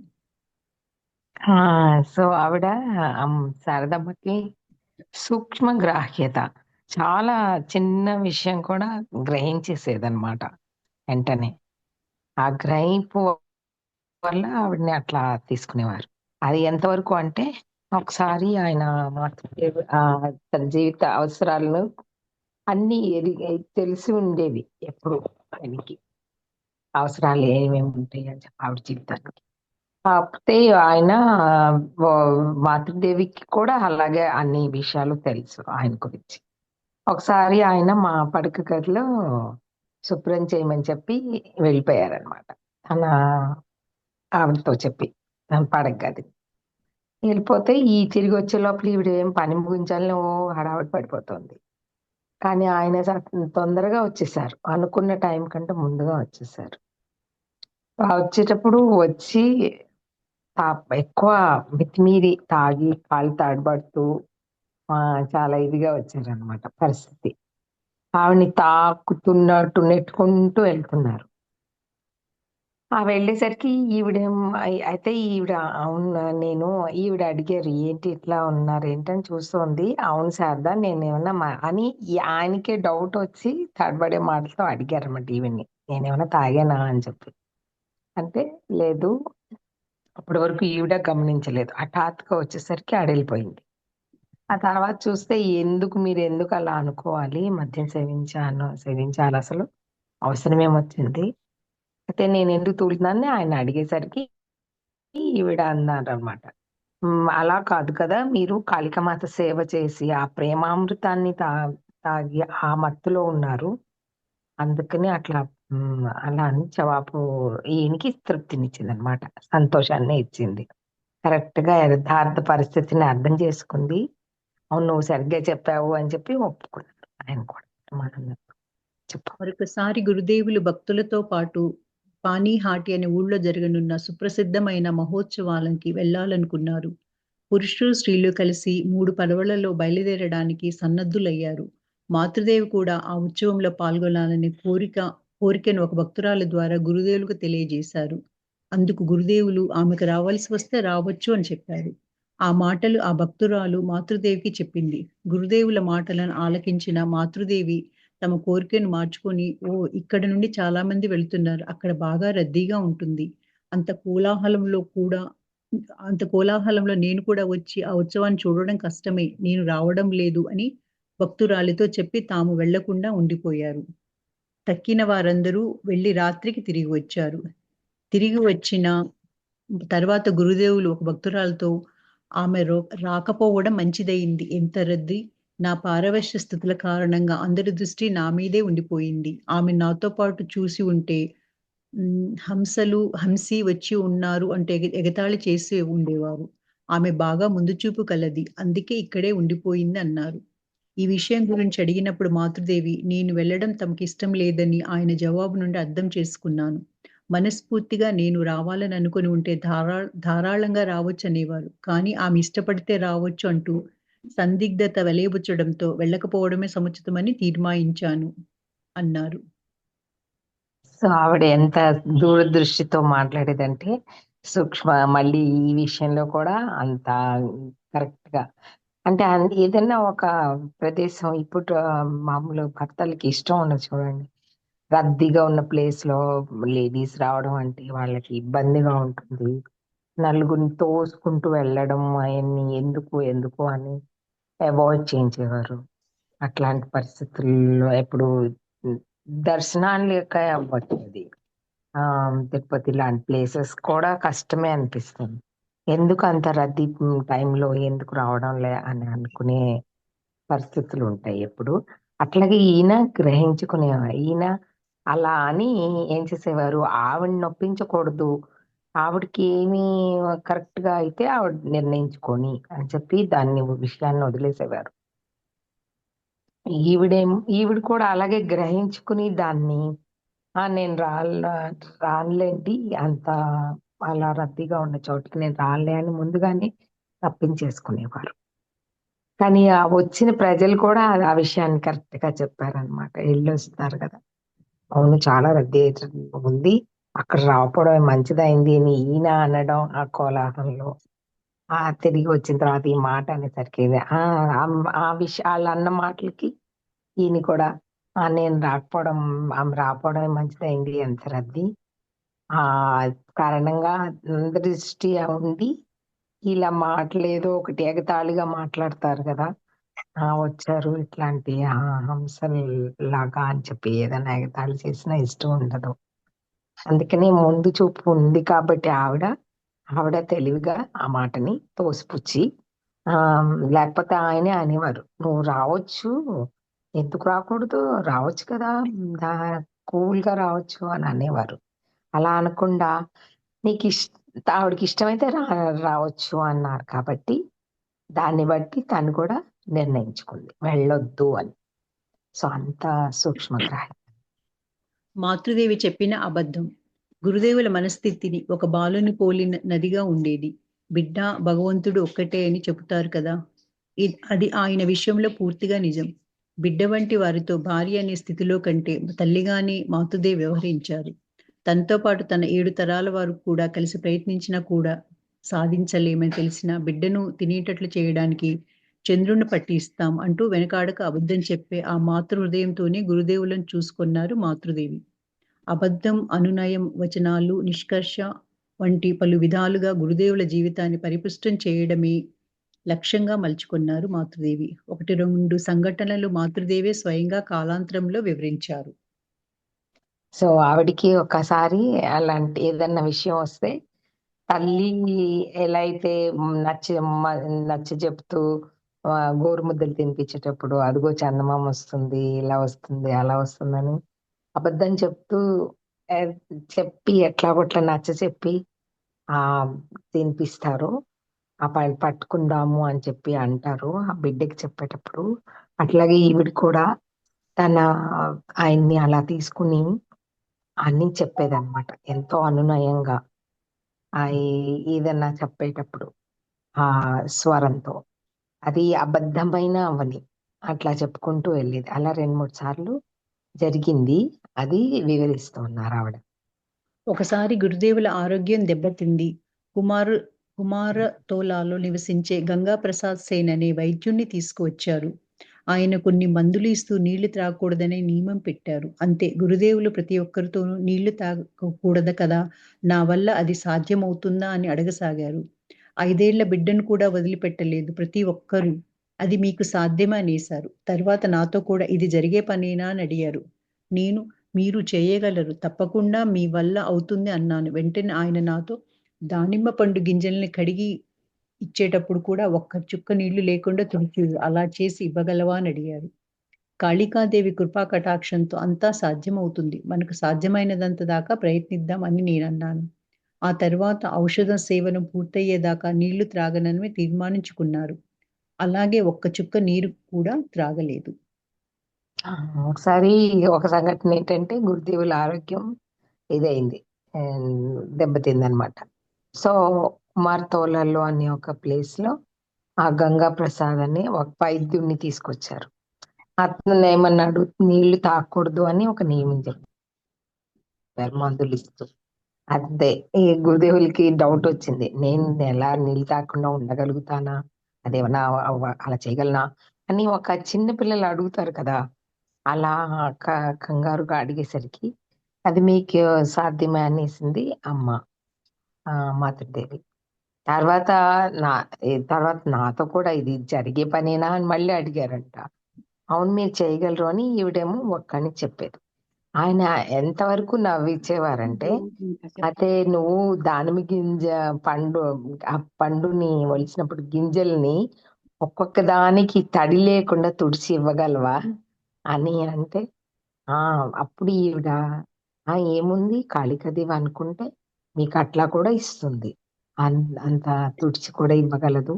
ఆ, సో ఆవిడ శారదమ్మకి సూక్ష్మ గ్రాహ్యత, చాలా చిన్న విషయం కూడా గ్రహించేసేదన్నమాట వెంటనే. ఆ గ్రహింపు వల్ల ఆవిడని అట్లా తీసుకునేవారు. అది ఎంతవరకు అంటే, ఒకసారి ఆయన తన జీవిత అవసరాలను అన్ని తెలిసి ఉండేవి ఎప్పుడు ఆయనకి, అవసరాలు ఏమేమి ఉంటాయి అని చెప్పి ఆవిడ జీవితానికి. కాకపోతే ఆయన మాతృదేవికి కూడా అలాగే అన్ని విషయాలు తెలుసు ఆయన గురించి. ఒకసారి ఆయన మా పడక గదిలో శుభ్రం చేయమని చెప్పి వెళ్ళిపోయారనమాట, తన ఆవిడతో చెప్పి, తన పడక గది వెళ్ళిపోతే ఈ తిరిగి వచ్చే లోపల ఈవిడ ఏం పని ముగించాలని ఓ హడావిడి పడిపోతుంది. కానీ ఆయన తొందరగా వచ్చేసారు, అనుకున్న టైం కంటే ముందుగా వచ్చేసారు. వచ్చేటప్పుడు వచ్చి ఎక్కువ మితిమీరి తాగి కాళ్ళు తాడబడుతూ చాలా ఇదిగా వచ్చారనమాట పరిస్థితి. ఆవిడ్ని తాకుతున్నట్టు నెట్టుకుంటూ వెళ్తున్నారు. వెళ్ళేసరికి ఈవిడేం అయితే ఈవిడ అవును నేను ఈవిడ అడిగారు, ఏంటి ఇట్లా ఉన్నారు ఏంటని చూస్తోంది. అవును శారదా, నేనేమన్నా అని ఆయనకే డౌట్ వచ్చి తడబడే మాటలతో అడిగారు అన్నమాట ఈవిడ్ని, నేనేమన్నా తాగానా అని చెప్పి. అంటే లేదు, అప్పటి వరకు ఈవిడ గమనించలేదు, హఠాత్తుగా వచ్చేసరికి ఆడెళ్ళిపోయింది. ఆ తర్వాత చూస్తే మీరు ఎందుకు అలా అనుకోవాలి, మద్యం సేవించాలి అసలు అవసరం ఏమొచ్చింది, అయితే నేను ఎందుకు తూలుతున్నానని ఆయన అడిగేసరికి ఈవిడ అన్నారనమాట, అలా కాదు కదా, మీరు కాళికామాత సేవ చేసి ఆ ప్రేమామృతాన్ని తాగి ఆ మత్తులో ఉన్నారు, అందుకని అట్లా అలా అని జవాబు ఈయనకి తృప్తినిచ్చింది అనమాట, సంతోషాన్ని ఇచ్చింది. కరెక్ట్ గా యథార్థ పరిస్థితిని అర్థం చేసుకుంది. అవును, నువ్వు సరిగ్గా చెప్పావు అని చెప్పి ఒప్పుకున్నాడు ఆయన కూడా. మనం చెప్పు. మరొకసారి గురుదేవులు భక్తులతో పాటు పానీహాటి అనే ఊళ్ళో జరగనున్న సుప్రసిద్ధమైన మహోత్సవాలకి వెళ్ళాలనుకున్నారు. పురుషులు స్త్రీలు కలిసి 3 పడవలలో బయలుదేరడానికి సన్నద్ధులయ్యారు. మాతృదేవి కూడా ఆ ఉత్సవంలో పాల్గొనాలనే కోరికను ఒక భక్తురాలి ద్వారా గురుదేవులకు తెలియజేశారు. అందుకు గురుదేవులు ఆమెకు రావాల్సి వస్తే రావచ్చు అని చెప్పారు. ఆ మాటలు ఆ భక్తురాలు మాతృదేవికి చెప్పింది. గురుదేవుల మాటలను ఆలకించిన మాతృదేవి తమ కోరికను మార్చుకొని, ఓ ఇక్కడ నుండి చాలా మంది వెళ్తున్నారు, అక్కడ బాగా రద్దీగా ఉంటుంది, అంత కోలాహలంలో కూడా అంత కోలాహలంలో నేను కూడా వచ్చి ఆ ఉత్సవాన్ని చూడడం కష్టమే, నేను రావడం లేదు అని భక్తురాలితో చెప్పి తాము వెళ్లకుండా ఉండిపోయారు. తక్కిన వారందరూ వెళ్లి రాత్రికి తిరిగి వచ్చారు. తిరిగి వచ్చిన తర్వాత గురుదేవులు ఒక భక్తురాలతో, ఆమె రాకపోవడం మంచిదయింది. ఎంత రద్దీ! నా పారవశ్య స్థితుల కారణంగా అందరి దృష్టి నా మీదే ఉండిపోయింది. ఆమె నాతో పాటు చూసి ఉంటే హంసి వచ్చి ఉన్నారు అంటే ఎగతాళి చేసి ఉండేవారు. ఆమె బాగా ముందు చూపు కలది, అందుకే ఇక్కడే ఉండిపోయింది అన్నారు. ఈ విషయం గురించి అడిగినప్పుడు మాతృదేవి, నేను వెళ్ళడం తమకిష్టం లేదని ఆయన జవాబు నుండి అర్థం చేసుకున్నాను. మనస్ఫూర్తిగా నేను రావాలని అనుకుని ఉంటే ధారాళంగా రావచ్చనేవారు. కానీ ఆమె ఇష్టపడితే రావచ్చు అంటూ సందిగ్ధత వెలియబుచ్చడంతో వెళ్ళకపోవడమే సముచితమని తీర్మానించాను అన్నారు. సో ఆవిడ ఎంత దూరదృష్టితో మాట్లాడేదంటే, మళ్ళీ ఈ విషయంలో కూడా అంత కరెక్ట్ గా, అంటే ఏదైనా ఒక ప్రదేశం ఇప్పుడు మామూలు భర్తలకి ఇష్టం ఉండదు చూడండి, రద్దీగా ఉన్న ప్లేస్ లో లేడీస్ రావడం అంటే వాళ్ళకి ఇబ్బందిగా ఉంటుంది. నలుగురిని తోసుకుంటూ వెళ్ళడం అవన్నీ ఎందుకు ఎందుకు అని అవాయిడ్ చేయించేవారు. అట్లాంటి పరిస్థితుల్లో ఎప్పుడు దర్శనాలు యొక్క అవ్వట్లేదు. తిరుపతి లాంటి ప్లేసెస్ కూడా కష్టమే అనిపిస్తుంది. ఎందుకు అంత రద్దీ టైంలో ఎందుకు రావడం లే అని అనుకునే పరిస్థితులు ఉంటాయి ఎప్పుడు. అట్లాగే ఈయన గ్రహించుకునేవారు. ఈయన అలా అని ఏం చేసేవారు, ఆవిడ నొప్పించకూడదు, ఆవిడకి ఏమి కరెక్ట్ గా అయితే ఆవిడ నిర్ణయించుకొని అని చెప్పి దాన్ని విషయాన్ని వదిలేసేవారు. ఈవిడ కూడా అలాగే గ్రహించుకుని దాన్ని నేను రానులేండి, అంత అలా రద్దీగా ఉన్న చోటుకి నేను రానులే అని ముందుగానే తప్పించేసుకునేవారు. కానీ ఆ వచ్చిన ప్రజలు కూడా ఆ విషయాన్ని కరెక్ట్ గా చెప్పారనమాట. వెళ్ళొస్తారు కదా, అవును చాలా రద్దీ ఉంది, అక్కడ రాకపోవడం మంచిదైంది అని ఈయన అనడం ఆ కోలాహలంలో. తిరిగి వచ్చిన తర్వాత ఈ మాట అనేసరికి ఆ విషయాలు అన్న మాటలకి ఈయన కూడా నేను రాకపోవడం, ఆమె రాకపోవడం మంచిదైంది, ఎంత రద్దీ ఆ కారణంగా అందరి దృష్టి ఉండి ఇలా మాటలేదో ఒకటి ఎగతాళిగా మాట్లాడతారు కదా, వచ్చారు ఇట్లాంటి హంసలు లాగా అని చెప్పి ఏదైనా ఎగతాళి చేసినా ఇష్టం ఉండదు. అందుకని ముందు చూపు ఉంది కాబట్టి ఆవిడ తెలివిగా ఆ మాటని తోసిపుచ్చి, ఆ లేకపోతే ఆయనే అనేవారు, నువ్వు రావచ్చు, ఎందుకు రాకూడదు, రావచ్చు కదా, దా కూల్ గా రావచ్చు అని అనేవారు. అలా అనకుండా నీకు ఆవిడకి ఇష్టమైతే రావచ్చు అన్నారు కాబట్టి దాన్ని బట్టి తను కూడా నిర్ణయించుకుంది వెళ్ళొద్దు అని. సో అంత సూక్ష్మగ్రాహి. మాతృదేవి చెప్పిన అబద్ధం. గురుదేవుల మనస్థితిని ఒక బాలుని పోలిన నదిగా ఉండేది. బిడ్డ భగవంతుడు ఒక్కటే అని చెబుతారు కదా, అది ఆయన విషయంలో పూర్తిగా నిజం. బిడ్డ వంటి వారితో భార్య అనే స్థితిలో కంటే తల్లిగానే మాతృదేవి వ్యవహరించారు. తనతో పాటు తన 7 తరాల వారు కూడా కలిసి ప్రయత్నించినా కూడా సాధించలేమని తెలిసిన బిడ్డను తినేటట్లు చేయడానికి చంద్రుణ్ణి పట్టి ఇస్తాం అంటూ వెనకాడక అబద్ధం చెప్పే ఆ మాతృ హృదయంతోనే గురుదేవులను చూసుకున్నారు మాతృదేవి. అబద్ధం, అనునయం, వచనాలు, నిష్కర్ష వంటి పలు విధాలుగా గురుదేవుల జీవితాన్ని పరిపుష్టం చేయడమే లక్ష్యంగా మలుచుకున్నారు మాతృదేవి. 1, 2 సంఘటనలు మాతృదేవే స్వయంగా కాలాంతరంలో వివరించారు. సో ఆవిడికి ఒకసారి అలాంటి ఏదన్నా విషయం వస్తే తల్లి ఎలా అయితే నచ్చ చెప్తూ గోరుముద్దలు తినిపించేటప్పుడు అదిగో చందమామ వస్తుంది, ఇలా వస్తుంది, అలా వస్తుందని అబద్ధం చెప్తూ ఆ, చెప్పి ఎట్లా కొట్లా నచ్చ చెప్పి ఆ తినిపిస్తారు. ఆ పట్టుకుందాము అని చెప్పి అంటారు ఆ బిడ్డకి చెప్పేటప్పుడు. అట్లాగే ఈవిడ కూడా తన ఆయన్ని అలా తీసుకుని అన్ని చెప్పేదన్నమాట ఎంతో అనునయంగా. ఏదన్నా చెప్పేటప్పుడు ఆ స్వరంతో అది అబద్ధమైన అవని అట్లా చెప్పుకుంటూ వెళ్ళేది. అలా 2, 3 సార్లు జరిగింది. అది వివరిస్తూ ఉన్నారు ఆవిడ. ఒకసారి గురుదేవుల ఆరోగ్యం దెబ్బతింది. కుమారు కుమారతోలాలో నివసించే గంగాప్రసాద్ సేన్ అనే వైద్యుణ్ణి తీసుకువచ్చారు. ఆయన కొన్ని మందులు ఇస్తూ నీళ్లు త్రాగకూడదనే నియమం పెట్టారు. అంతే, గురుదేవులు ప్రతి ఒక్కరితోనూ నీళ్లు తాగకూడదు కదా, నా వల్ల అది సాధ్యమవుతుందా అని అడగసాగారు. 5 ఏళ్ల బిడ్డను కూడా వదిలిపెట్టలేదు ప్రతి ఒక్కరూ. అది మీకు సాధ్యమా అనేశారు. తర్వాత నాతో కూడా ఇది జరిగే పనేనా అని అడిగారు. నేను, మీరు చేయగలరు, తప్పకుండా మీ వల్ల అవుతుంది అన్నాను. వెంటనే ఆయన నాతో దానిమ్మ పండు గింజల్ని కడిగి ఇచ్చేటప్పుడు కూడా ఒక్క చుక్క నీళ్లు లేకుండా తుడిచేది. అలా చేసి ఇవ్వగలవా అని అడిగారు. కాళికాదేవి కృపా కటాక్షంతో అంతా సాధ్యమవుతుంది. మనకు సాధ్యమైనంత దాకా ప్రయత్నిద్దాం అని నేనన్నాను. ఆ తర్వాత ఔషధం సేవనం పూర్తయ్యేదాకా నీళ్లు త్రాగనని తీర్మానించుకున్నారు. అలాగే ఒక్క చుక్క నీరు కూడా త్రాగలేదు. ఒకసారి ఒక సంఘటన ఏంటంటే గురుదేవుల ఆరోగ్యం ఇదైంది, దెబ్బతిందనమాట. సో కుమార్తోలలో అనే ఒక ప్లేస్ లో ఆ గంగా ప్రసాద్ అని ఒక వైద్యుడిని తీసుకొచ్చారు. అతను ఏమన్నాడు, నీళ్లు తాగకూడదు అని ఒక నియమం చెప్పారు మందులు ఇస్తూ. అదే ఈ గురుదేవులకి డౌట్ వచ్చింది, నేను ఎలా నీళ్ళు తాగకుండా ఉండగలుగుతానా, అదేమన్నా అలా చేయగలనా అని. ఒక చిన్న పిల్లలు అడుగుతారు కదా, అలా కంగారుగా అడిగేసరికి అది మీకు సాధ్యమే అనేసింది అమ్మ, మాతృదేవి. తర్వాత తర్వాత నాతో కూడా ఇది జరిగే పనేనా అని మళ్ళీ అడిగారంట. అవును మీరు చేయగలరు అని ఈవిడేమో ఒక్కని చెప్పేది. ఆయన ఎంతవరకు నవ్విచ్చేవారంటే, అయితే నువ్వు దానిమ్మ గింజ పండు ఆ పండుని ఒలిచినప్పుడు గింజల్ని ఒక్కొక్క దానికి తడి లేకుండా తుడిచి ఇవ్వగలవా అని అంటే, ఆ అప్పుడు ఈవిడ ఏముంది కాళికాదేవి అనుకుంటే మీకు అట్లా కూడా ఇస్తుంది, అంత తుడిచి కూడా ఇవ్వగలదు,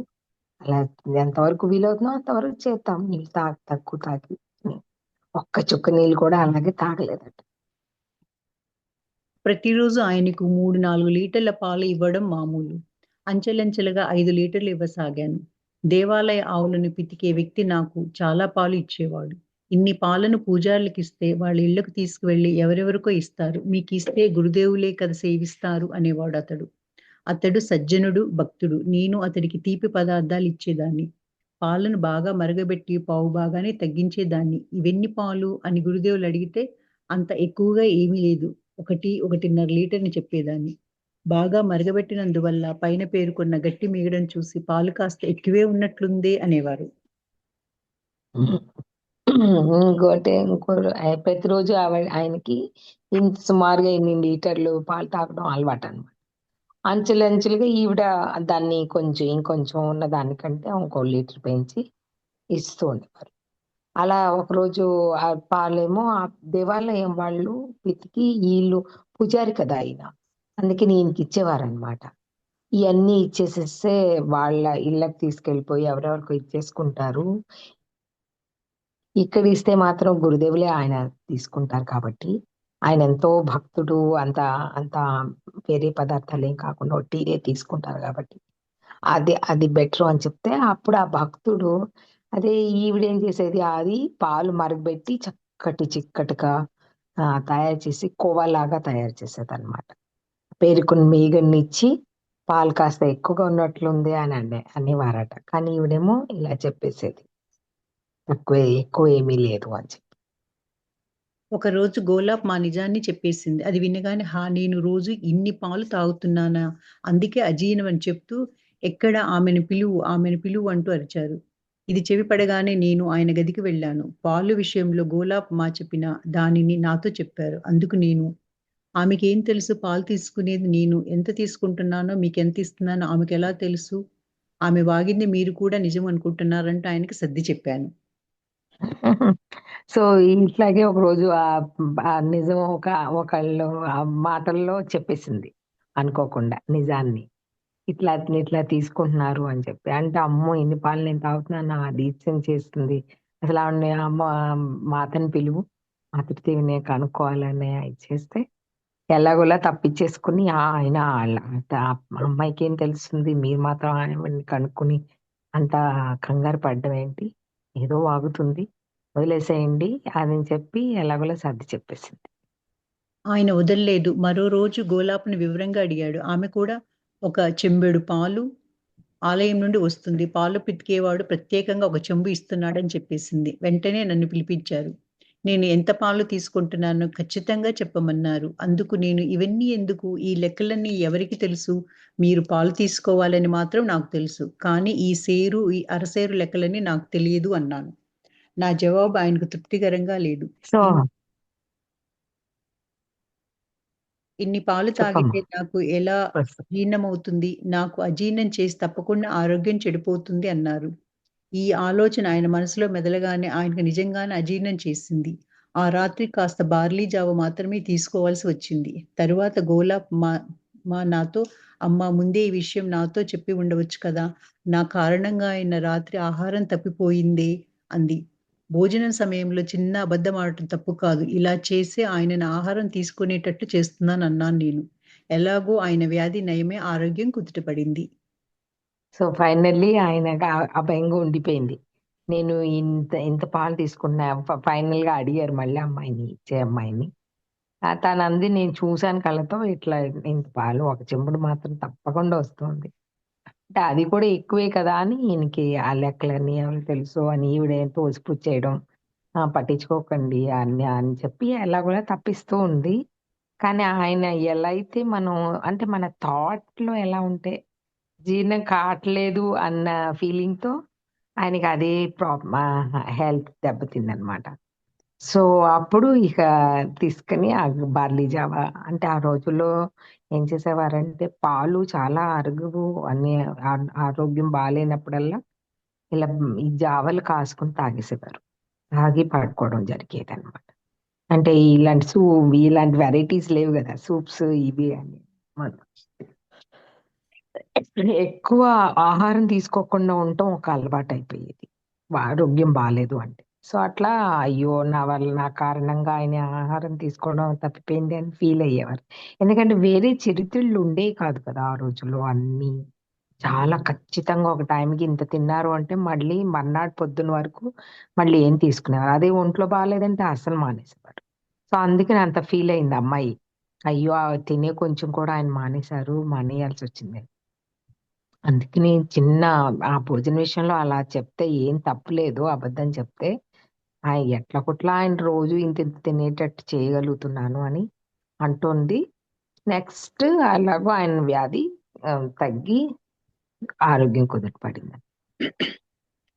అలా ఎంతవరకు వీలవుతుందో అంతవరకు చేద్దాం, నీళ్ళు తక్కువ తాగి ఒక్క చుక్క నీళ్ళు కూడా అలాగే తాగలేదట. ప్రతిరోజు ఆయనకు 3-4 లీటర్ల పాలు ఇవ్వడం మామూలు. అంచెలంచెలుగా 5 లీటర్లు ఇవ్వసాగాను. దేవాలయ ఆవులను పితికే వ్యక్తి నాకు చాలా పాలు ఇచ్చేవాడు. ఇన్ని పాలను పూజారులకిస్తే వాళ్ళ ఇళ్ళకు తీసుకువెళ్ళి ఎవరెవరికో ఇస్తారు. మీకిస్తే గురుదేవులే కదా సేవిస్తారు అనేవాడు అతడు. అతడు సజ్జనుడు, భక్తుడు. నేను అతడికి తీపి పదార్థాలు ఇచ్చేదాన్ని. పాలను బాగా మరగబెట్టి పావు భాగానే తగ్గించేదాన్ని. ఇవెన్ని పాలు అని గురుదేవులు అడిగితే అంత ఎక్కువగా ఏమీ లేదు. 1, 1.5 లీటర్‌ని చెప్పేదాన్ని. బాగా మరగబెట్టినందువల్ల పైన పేరుకున్న గట్టి మీగడను చూసి పాలు కాస్త ఎక్కువే ఉన్నట్లుందే అనేవారు. ప్రతిరోజు ఆయనకి సుమారుగా ఇన్ని లీటర్లు పాలు తాగడం అలవాటు అనమాట. అంచెలంచెలుగా ఈవిడ దాన్ని కొంచెం ఇంకొంచెం ఉన్న దానికంటే ఇంకో లీటర్ పెంచి ఇస్తూ ఉండేవారు. అలా ఒకరోజు ఆ పాలేమో ఆ దేవాలయం వాళ్ళు పితికి వీళ్ళు పూజారి కదా ఆయన, అందుకని ఈయనకి ఇచ్చేవారనమాట. ఇవన్నీ ఇచ్చేసేస్తే వాళ్ళ ఇళ్ళకి తీసుకెళ్ళిపోయి ఎవరెవరికో ఇచ్చేసుకుంటారు. ఇక్కడ ఇస్తే మాత్రం గురుదేవులే ఆయన తీసుకుంటారు కాబట్టి, ఆయన ఎంతో భక్తుడు, అంత అంత వేరే పదార్థాలు ఏం కాకుండా టీనే తీసుకుంటారు కాబట్టి అది బెటర్ అని చెప్తే, అప్పుడు ఆ భక్తుడు అదే ఈవిడేం చేసేది, అది పాలు మరగబెట్టి చిక్కటిగా తయారు చేసి కోవాలాగా తయారు చేసేది అనమాట. పేరుకుని మీగడ్ని ఇచ్చి పాలు కాస్త ఎక్కువగా ఉన్నట్లుంది అని అనేవారట. కానీ ఈవిడేమో ఇలా చెప్పేసేది, ఎక్కువ ఏమీ లేదు అని చెప్పి. ఒకరోజు గోలాప్ మా నిజాన్ని చెప్పేసింది. అది వినగానే నేను రోజు ఇన్ని పాలు తాగుతున్నానా? అందుకే అజీర్ణం అని చెప్తూ ఎక్కడ ఆమెను పిలువు అంటూ అరిచారు. ఇది చెవి పడగానే నేను ఆయన గదికి వెళ్ళాను. పాలు విషయంలో గోలాప్ మా చెప్పిన దానిని నాతో చెప్పారు. అందుకు నేను ఆమెకేం తెలుసు పాలు తీసుకునేది నేను. ఎంత తీసుకుంటున్నానో, మీకెంత ఇస్తున్నానో ఆమెకెలా తెలుసు? ఆమె వాగింది మీరు కూడా నిజం అనుకుంటున్నారంటూ ఆయనకి సర్ది చెప్పాను. సో ఇట్లాగే ఒకరోజు ఆ నిజం ఒకళ్ళు ఆ మాటల్లో చెప్పేసింది అనుకోకుండా నిజాన్ని. ఇట్లా ఇట్లా తీసుకుంటున్నారు అని చెప్పి. అంటే అమ్మో ఇన్ని పాలు నేను తాగుతున్నాను, దీక్షను చేస్తుంది. అసలు ఆవిడని మా అతని పిలువు, అతడితే నేను కనుక్కోవాలని ఇచ్చేస్తే ఎలాగోలా తప్పించేసుకుని ఆయన ఆ అమ్మాయికి ఏం తెలుస్తుంది, మీరు మాత్రం ఆవిడని కనుక్కుని అంత కంగారు పడ్డం ఏంటి, ఏదో వాగుతుంది, వదిలేసేయండి అని చెప్పి ఎలాగోలా సర్ది చెప్పేసింది. ఆయన వదల్లేదు. మరో రోజు గోలాప్‌ని వివరంగా అడిగాడు. ఆమె కూడా ఒక చెంబెడు పాలు ఆలయం నుండి వస్తుంది. పాలు పితికేవాడు ప్రత్యేకంగా ఒక చెంబు ఇస్తున్నాడని చెప్పేసింది. వెంటనే నన్ను పిలిపించారు. నేను ఎంత పాలు తీసుకుంటున్నానో ఖచ్చితంగా చెప్పమన్నారు. అందుకు నేను ఇవన్నీ ఎందుకు? ఈ లెక్కలన్నీ ఎవరికి తెలుసు? మీరు పాలు తీసుకోవాలని మాత్రం నాకు తెలుసు. కానీ ఈ అరసేరు లెక్కలన్నీ నాకు తెలియదు అన్నాను. నా జవాబు ఆయనకు తృప్తికరంగా లేదు. సో ఇన్ని పాలు చెప్పమ్మా. తాగితే నాకు ఎలా జీర్ణమవుతుంది? నాకు అజీర్ణం చేసి తప్పకుండా ఆరోగ్యం చెడిపోతుంది అన్నారు. ఈ ఆలోచన ఆయన మనసులో మెదలగానే ఆయనకు నిజంగానే అజీర్ణం చేసింది. ఆ రాత్రి కాస్త బార్లీ జావ మాత్రమే తీసుకోవాల్సి వచ్చింది. తరువాత గోలాప్ నాతో అమ్మా ముందే ఈ విషయం నాతో చెప్పి ఉండవచ్చు కదా! నా కారణంగా ఆయన రాత్రి ఆహారం తప్పిపోయిందే అంది. భోజనం సమయంలో చిన్న అబద్ధం ఆడటం తప్పు కాదు. ఇలా చేసే ఆయనను ఆహారం తీసుకునేటట్టు చేస్తున్నానన్నాను నేను. ఎలాగో ఆయన వ్యాధి నయమై ఆరోగ్యం కుదుటపడింది. సో ఫైనల్లీ ఆయనకు అభయంగా ఉండిపోయింది. నేను ఇంత పాలు తీసుకున్నా. ఫైనల్ గా అడిగారు మళ్ళీ అమ్మాయిని, ఇచ్చే అమ్మాయిని. తను అంది, నేను చూశాను కళ్ళతో, ఇట్లా ఇంత పాలు ఒక చెంబుడు మాత్రం తప్పకుండా వస్తుంది. అంటే అది కూడా ఎక్కువే కదా అని ఈయనకి ఆ లెక్కలన్నీ ఎవరికి తెలుసు అని ఈవిడ తోసిపుచ్చేయడం, పట్టించుకోకండి అని చెప్పి ఎలా కూడా తప్పిస్తూ ఉంది. కానీ ఆయన ఎలా అయితే మనం అంటే మన థాట్ లో ఎలా ఉంటే జీర్ణం కావట్లేదు అన్న ఫీలింగ్ తో ఆయనకి అదే హెల్త్ దెబ్బతిందనమాట. సో అప్పుడు ఇక తీసుకుని ఆ బార్లీ జావా, అంటే ఆ రోజుల్లో ఏం చేసేవారంటే పాలు చాలా అరుగు అని ఆరోగ్యం బాగాలేనప్పుడల్లా ఇలా ఈ జావలు కాసుకుని తాగేసేవారు. తాగి పడుకోవడం జరిగేది అనమాట. అంటే ఇలాంటి వెరైటీస్ లేవు కదా, సూప్స్ ఇవి అని. ఎక్కువ ఆహారం తీసుకోకుండా ఉండటం ఒక అలవాటు అయిపోయేది, ఆరోగ్యం బాగాలేదు అంటే. సో అట్లా అయ్యో నా కారణంగా ఆయన ఆహారం తీసుకోవడం తప్పిపోయింది అని ఫీల్ అయ్యేవారు. ఎందుకంటే వేరే చరిత్రలు ఉండేవి కాదు కదా ఆ రోజుల్లో. అన్ని చాలా ఖచ్చితంగా ఒక టైంకి ఇంత తిన్నారు అంటే మళ్ళీ మర్నాడు పొద్దున వరకు మళ్ళీ ఏం తీసుకునేవారు. అదే ఒంట్లో బాగాలేదంటే అసలు మానేసేవారు. సో అందుకని అంత ఫీల్ అయింది అమ్మాయి. అయ్యో తినే కొంచెం కూడా ఆయన మానేయాల్సి వచ్చింది. అందుకని చిన్న ఆ భోజన విషయంలో అలా చెప్తే ఏం తప్పులేదు అబద్ధం చెప్తే. ఎట్లా ఆయన రోజు ఇంత ఇంత తినేటట్టు చేయగలుగుతున్నాను అని అంటోంది. నెక్స్ట్ అలాగో ఆయన వ్యాధి తగ్గి ఆరోగ్యం కుదుటపడింది.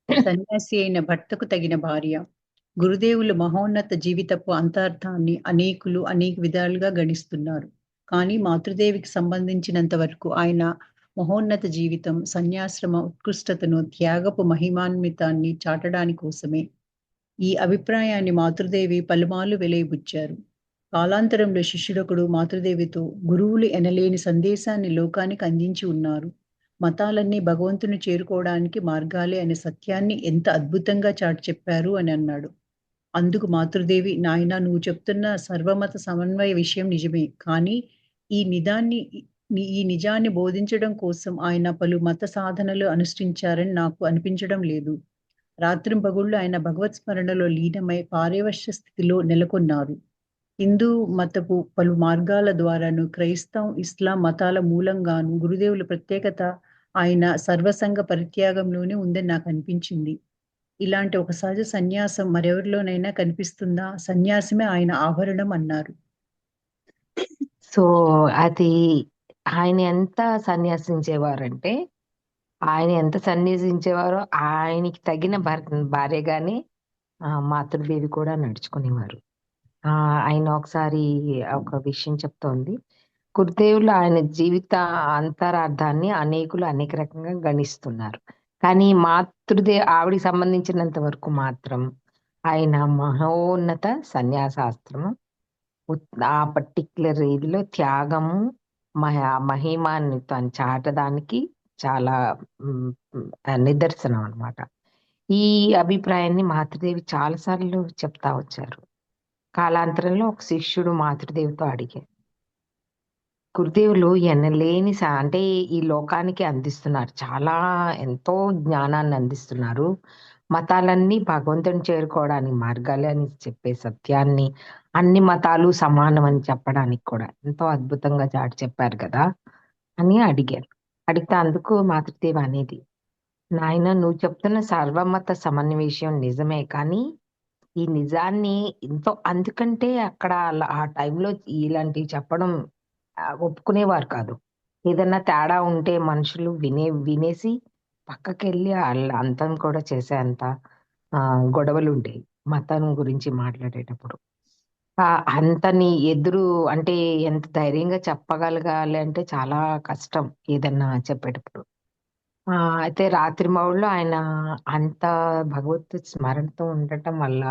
సన్యాసి అయిన భర్తకు తగిన భార్య. గురుదేవులు మహోన్నత జీవితపు అంతర్థాన్ని అనేకులు అనేక విధాలుగా గణిస్తున్నారు. కానీ మాతృదేవికి సంబంధించినంత వరకు ఆయన మహోన్నత జీవితం సన్యాశ్రమ ఉత్కృష్టతను త్యాగపు మహిమాన్వితాన్ని చాటడాని కోసమే. ఈ అభిప్రాయాన్ని మాతృదేవి పలుమార్లు వెలిబుచ్చారు. కాలాంతరంలో శిష్యుడొకడు మాతృదేవితో గురువులు ఎనలేని సందేశాన్ని లోకానికి అందించి ఉన్నారు. మతాలన్నీ భగవంతుని చేరుకోవడానికి మార్గాలే అనే సత్యాన్ని ఎంత అద్భుతంగా చాటి చెప్పారు అని అన్నాడు. అందుకు మాతృదేవి, నాయనా నువ్వు చెప్తున్న సర్వమత సమన్వయ విషయం నిజమే. కానీ ఈ నిదాన్ని ఈ నిజాన్ని బోధించడం కోసం ఆయన పలు మత సాధనలు అనుష్ఠించారని నాకు అనిపించడం లేదు. రాత్రింపగుళ్ళు ఆయన భగవత్ స్మరణలో లీనమై పారవశ్య స్థితిలో నెలకొన్నారు. హిందూ మతపు పలు మార్గాల ద్వారాను క్రైస్తవం, ఇస్లాం మతాల మూలంగాను గురుదేవుల ప్రత్యేకత ఆయన సర్వసంగ పరిత్యాగంలోనే ఉందని నాకు అనిపించింది. ఇలాంటి ఒక సహజ సన్యాసం మరెవరిలోనైనా కనిపిస్తుందా? సన్యాసమే ఆయన ఆభరణం అన్నారు. సో అది ఆయన ఎంత సన్యాసించేవారంటే ఆయనకి తగిన భార్యగానే మాతృదేవి కూడా నడుచుకునేవారు. ఆయన ఒకసారి ఒక విషయం చెప్తోంది. గురుదేవులు ఆయన జీవిత అంతరార్థాన్ని అనేకులు అనేక రకంగా గణిస్తున్నారు. కానీ ఆవిడికి సంబంధించినంత వరకు మాత్రం ఆయన మహోన్నత సన్యాసాస్త్రము, ఆ పర్టిక్యులర్ ఇదిలో త్యాగము, మహిమాన్ని తను చాటడానికి చాలా నిదర్శనం అన్నమాట. ఈ అభిప్రాయాన్ని మాతృదేవి చాలాసార్లు చెప్తా వచ్చారు. కాలాంతరంలో ఒక శిష్యుడు మాతృదేవితో అడిగారు, గురుదేవులు ఎనలేని అంటే ఈ లోకానికి అందిస్తున్నారు, చాలా ఎంతో జ్ఞానాన్ని అందిస్తున్నారు. మతాలన్నీ భగవంతుని చేరుకోవడానికి మార్గాలే అని చెప్పే సత్యాన్ని, అన్ని మతాలు సమానం అని చెప్పడానికి కూడా ఎంతో అద్భుతంగా చాటి చెప్పారు కదా అని అడిగారు. అడిగితే అందుకు మాతృదేవి అనేది, నాయన నువ్వు చెప్తున్న సర్వమత సమన్వయం నిజమే, కానీ ఈ నిజాన్ని ఎంతో, అందుకంటే అక్కడ ఆ టైంలో ఇలాంటివి చెప్పడం ఒప్పుకునేవారు కాదు. ఏదన్నా తేడా ఉంటే మనుషులు వినేసి పక్కకెళ్ళి వాళ్ళ అంతం కూడా చేసేంత గొడవలు ఉండేవి మతం గురించి మాట్లాడేటప్పుడు. అంతని ఎదురు అంటే ఎంత ధైర్యంగా చెప్పగలగాలి అంటే చాలా కష్టం ఏదన్నా చెప్పేటప్పుడు. అయితే రాత్రి మౌళ్ళలో ఆయన అంత భగవత్ స్మరణతో ఉండటం వల్ల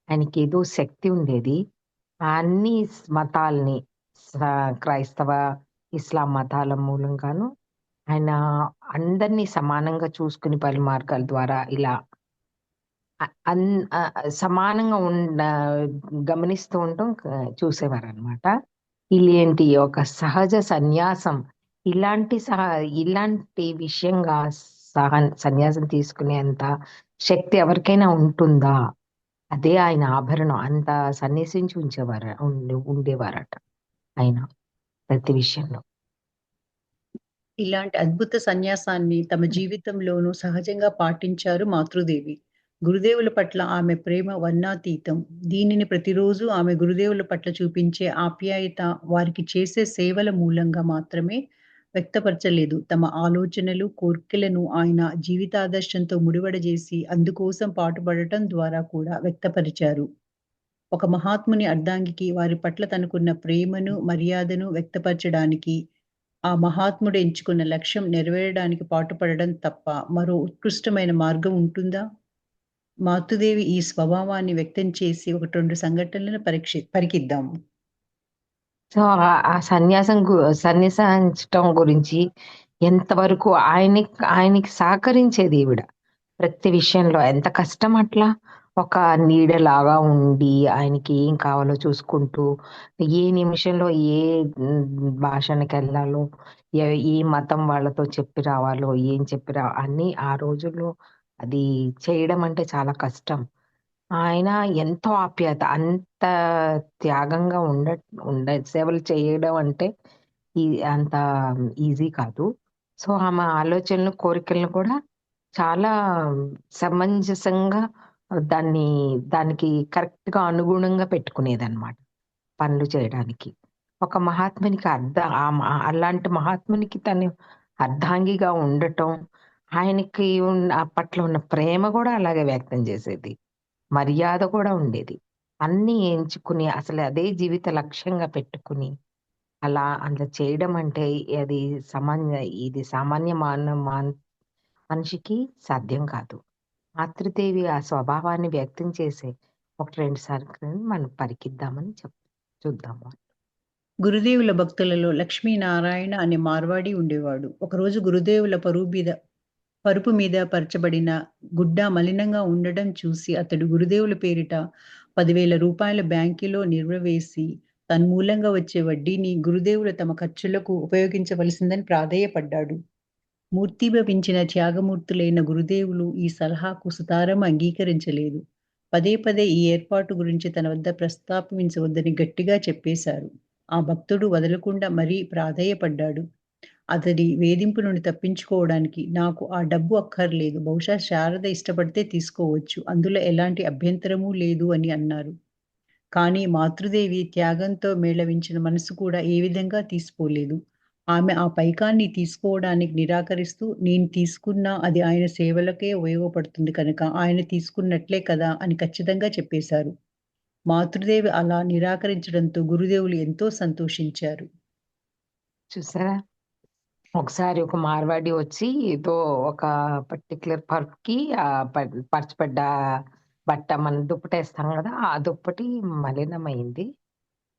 ఆయనకి ఏదో శక్తి ఉండేది. అన్ని మతాల్ని క్రైస్తవ, ఇస్లాం మతాల మూలంగాను ఆయన అందరినీ సమానంగా చూసుకుని పలు మార్గాల ద్వారా ఇలా సమానంగా గమనిస్తూ ఉండటం చూసేవారనమాట. ఇలాంటి ఒక సహజ సన్యాసం ఇలాంటి విషయంగా సన్యాసం తీసుకునేంత శక్తి ఎవరికైనా ఉంటుందా? అదే ఆయన ఆభరణం. అంత సన్యసించి ఉండేవారట ఆయన ప్రతి విషయంలో. ఇలాంటి అద్భుత సన్యాసాన్ని తమ జీవితంలోనూ సహజంగా పాటించారు మాతృదేవి. గురుదేవుల పట్ల ఆమె ప్రేమ వర్ణాతీతం. దీనిని ప్రతిరోజు ఆమె గురుదేవుల పట్ల చూపించే ఆప్యాయత, వారికి చేసే సేవల మూలంగా మాత్రమే వ్యక్తపరచలేదు. తమ ఆలోచనలు, కోర్కెలను ఆయన జీవితాదర్శంతో ముడివడజేసి అందుకోసం పాటుపడటం ద్వారా కూడా వ్యక్తపరిచారు. ఒక మహాత్ముని అర్ధాంగికి వారి పట్ల తనకున్న ప్రేమను, మర్యాదను వ్యక్తపరచడానికి ఆ మహాత్ముడు ఎంచుకున్న లక్ష్యం నెరవేరడానికి పాటుపడడం తప్ప మరో ఉత్కృష్టమైన మార్గం ఉంటుందా? మాతృదేవి ఈ స్వభావాన్ని వ్యక్తం చేసి 1, 2 సంఘటనలను పరికిద్దాము. సో ఆ సన్యసించటం గురించి ఎంతవరకు ఆయనకి సహకరించేది ఈవిడ ప్రతి విషయంలో. ఎంత కష్టం అట్లా ఒక నీడలాగా ఉండి ఆయనకి ఏం కావాలో చూసుకుంటూ ఏ నిమిషంలో ఏ భాషణకి వెళ్ళాలో ఏ మతం వాళ్ళతో చెప్పి రావాలో ఏం చెప్పి అన్ని ఆ రోజుల్లో అది చేయడం అంటే చాలా కష్టం. ఆయన ఎంతో ఆప్యాయత, అంత త్యాగంగా సేవలు చేయడం అంటే ఈ అంత ఈజీ కాదు. సో ఆమె ఆలోచనలు కోరికలను కూడా చాలా సమంజసంగా దాన్ని దానికి కరెక్ట్ గా అనుగుణంగా పెట్టుకునేదన్నమాట పనులు చేయడానికి. ఒక మహాత్మునికి అలాంటి మహాత్మునికి తను అర్ధాంగిగా ఉండటం, ఆయనకి అప్పట్లో ఉన్న ప్రేమ కూడా అలాగే వ్యక్తం చేసేది, మర్యాద కూడా ఉండేది. అన్ని ఎంచుకుని అసలు అదే జీవిత లక్ష్యంగా పెట్టుకుని అలా చేయడం అంటే అది ఇది సామాన్య మనిషికి సాధ్యం కాదు. మాతృదేవి ఆ స్వభావాన్ని వ్యక్తం చేసే ఒక 2 సంఘటనలు మనం పరికిద్దామని చూద్దాము. గురుదేవుల భక్తులలో లక్ష్మీనారాయణ అనే మార్వాడి ఉండేవాడు. ఒకరోజు గురుదేవుల పరుపు మీద పరచబడిన గుడ్డ మలినంగా ఉండడం చూసి అతడు గురుదేవుల పేరిట 10,000 రూపాయల బ్యాంకులో నిర్వవేసి తన్మూలంగా వచ్చే వడ్డీని గురుదేవులు తమ ఖర్చులకు ఉపయోగించవలసిందని ప్రాధేయపడ్డాడు. మూర్తీభవించిన త్యాగమూర్తులైన గురుదేవులు ఈ సలహాకు సుతారం అంగీకరించలేదు. పదే పదే ఈ ఏర్పాటు గురించి తన వద్ద ప్రస్తావించవద్దని గట్టిగా చెప్పేశారు. ఆ భక్తుడు వదలకుండా మరీ ప్రాధేయపడ్డాడు. అతడి వేధింపు నుండి తప్పించుకోవడానికి, నాకు ఆ డబ్బు అక్కర్లేదు, బహుశా శారద ఇష్టపడితే తీసుకోవచ్చు, అందులో ఎలాంటి అభ్యంతరమూ లేదు అని అన్నారు. కానీ మాతృదేవి త్యాగంతో మేళవించిన మనసు కూడా ఏ విధంగా తీసిపోలేదు. ఆమె ఆ పైకాన్ని తీసుకోవడానికి నిరాకరిస్తూ, నేను తీసుకున్నా అది ఆయన సేవలకే ఉపయోగపడుతుంది కనుక ఆయన తీసుకున్నట్లే కదా అని ఖచ్చితంగా చెప్పేశారు. మాతృదేవి అలా నిరాకరించడంతో గురుదేవులు ఎంతో సంతోషించారు. చూసారా, ఒకసారి ఒక మార్వాడి వచ్చి ఏదో ఒక పర్టికులర్ పర్ఫ్కి పరచబడ్డ బట్ట మనం దుప్పటేస్తాం కదా, ఆ దుప్పటి మలినమైంది.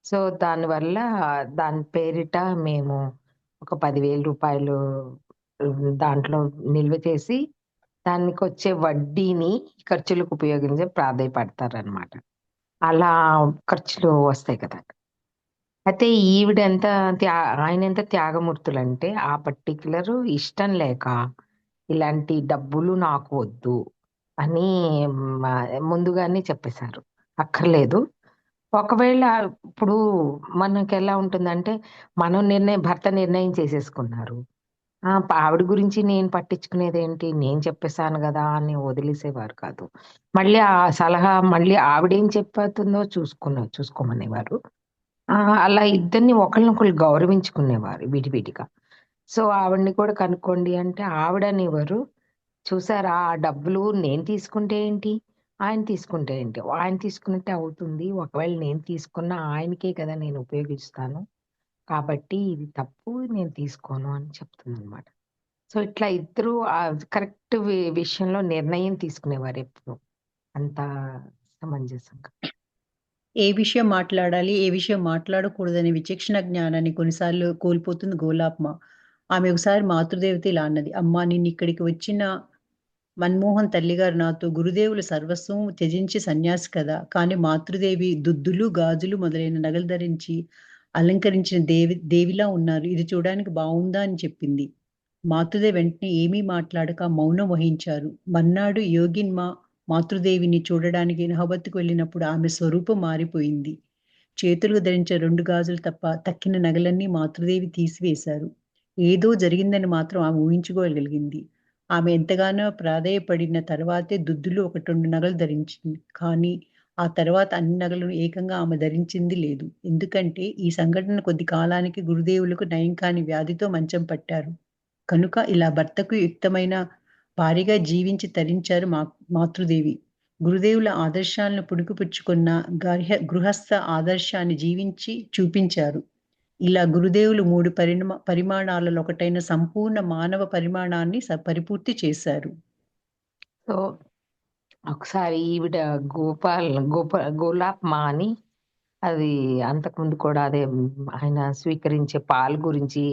సో దానివల్ల దాని పేరిట మేము ఒక 10,000 రూపాయలు దాంట్లో నిల్వ చేసి దానికి వచ్చే వడ్డీని ఖర్చులకు ఉపయోగించి ప్రాధాయపడతారనమాట. అలా ఖర్చులు వస్తాయి కదా. అయితే ఆయన ఎంత త్యాగమూర్తులంటే ఆ పర్టిక్యులర్ ఇష్టం లేక ఇలాంటి డబ్బులు నాకు వద్దు అని ముందుగానే చెప్పేశారు, అక్కర్లేదు. ఒకవేళ ఇప్పుడు మనకి ఎలా ఉంటుందంటే భర్త నిర్ణయం చేసేసుకున్నారు, ఆవిడ గురించి నేను పట్టించుకునేది ఏంటి, నేను చెప్పేశాను కదా అని వదిలేసేవారు కాదు. మళ్ళీ ఆ సలహా మళ్ళీ ఆవిడేం చెప్పేస్తుందో చూసుకోమనేవారు. అలా ఇద్దరిని ఒకళ్ళనొకళ్ళు గౌరవించుకునేవారు విడివిడిగా. సో ఆవిడని కూడా కనుక్కోండి అంటే ఆవిడనేవారు, చూసారా ఆ డబ్బులు నేను తీసుకుంటే ఏంటి, ఆయన తీసుకుంటే ఏంటి, ఆయన తీసుకున్నట్టే అవుతుంది, ఒకవేళ నేను తీసుకున్నా ఆయనకే కదా నేను ఉపయోగిస్తాను, కాబట్టి ఇది తప్పు, నేను తీసుకోను అని చెప్తుందన్నమాట. సో ఇట్లా ఇద్దరు కరెక్ట్ విషయంలో నిర్ణయం తీసుకునేవారు ఎప్పుడు, అంత సమంజసంగా. ఏ విషయం మాట్లాడాలి, ఏ విషయం మాట్లాడకూడదనే విచక్షణ జ్ఞానాన్ని కొన్నిసార్లు కోల్పోతుంది గోలాప్మ. ఆమె ఒకసారి మాతృదేవత ఇలా అన్నది, అమ్మా నిన్నిక్కడికి వచ్చిన మన్మోహన్ తల్లిగారు నాతో గురుదేవులు సర్వస్వం త్యజించి సన్యాసి కదా, కానీ మాతృదేవి దుద్దులు, గాజులు మొదలైన నగలు ధరించి అలంకరించిన దేవిలా ఉన్నారు, ఇది చూడడానికి బావుందా అని చెప్పింది. మాతృదేవి వెంటనే ఏమీ మాట్లాడక మౌనం వహించారు. మర్నాడు యోగిన్మ మాతృదేవిని చూడడానికి నహబత్తుకు వెళ్ళినప్పుడు ఆమె స్వరూపం మారిపోయింది. చేతులకు ధరించిన 2 గాజులు తప్ప తక్కిన నగలన్నీ మాతృదేవి తీసివేశారు. ఏదో జరిగిందని మాత్రం ఆమె ఊహించుకోగలిగింది. ఆమె ఎంతగానో ప్రాధేయపడిన తర్వాతే దుద్దులు 1, 2 నగలు ధరించింది. కానీ ఆ తర్వాత అన్ని నగలను ఏకంగా ఆమె ధరించింది లేదు. ఎందుకంటే ఈ సంఘటన కొద్ది కాలానికి గురుదేవులకు నయం కాని వ్యాధితో మంచం పట్టారు. కనుక ఇలా భర్తకు యుక్తమైన భార్యగా జీవించి తరించారు మాతృదేవి. గురుదేవుల ఆదర్శాలను పుణికిపుచ్చుకున్న గృహస్థ ఆదర్శాన్ని జీవించి చూపించారు. ఇలా గురుదేవులు 3 పరిమాణాలలో ఒకటైన సంపూర్ణ మానవ పరిమాణాన్ని పరిపూర్తి చేశారు. సో ఒకసారి ఈవిడ గోలాప్మా అని, అది అంతకుముందు కూడా అదే ఆయన స్వీకరించే పాలు గురించి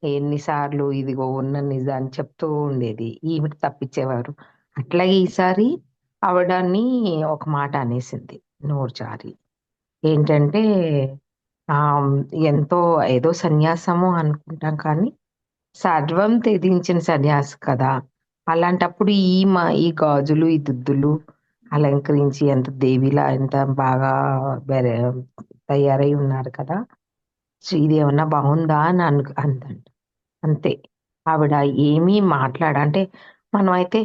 ఎన్నిసార్లు ఇదిగో ఉన్న నిజాన్ని చెప్తూ ఉండేది, ఈవిడ తప్పించేవారు. అట్లాగే ఈసారి ఆవిడని ఒక మాట అనేసింది నోరు జారి. ఏంటంటే ఎంతో ఏదో సన్యాసము అనుకుంటాం కానీ సర్వం త్యజించిన సన్యాసి కదా! అలాంటప్పుడు ఈ గాజులు, ఈ దుద్దులు అలంకరించి ఎంత దేవిలా ఎంత బాగా బెర తయారై ఉన్నారు కదా! ఇదేమన్నా బావుందా అని అందంట. అంతే. ఆవిడ ఏమీ అంటే మనమైతే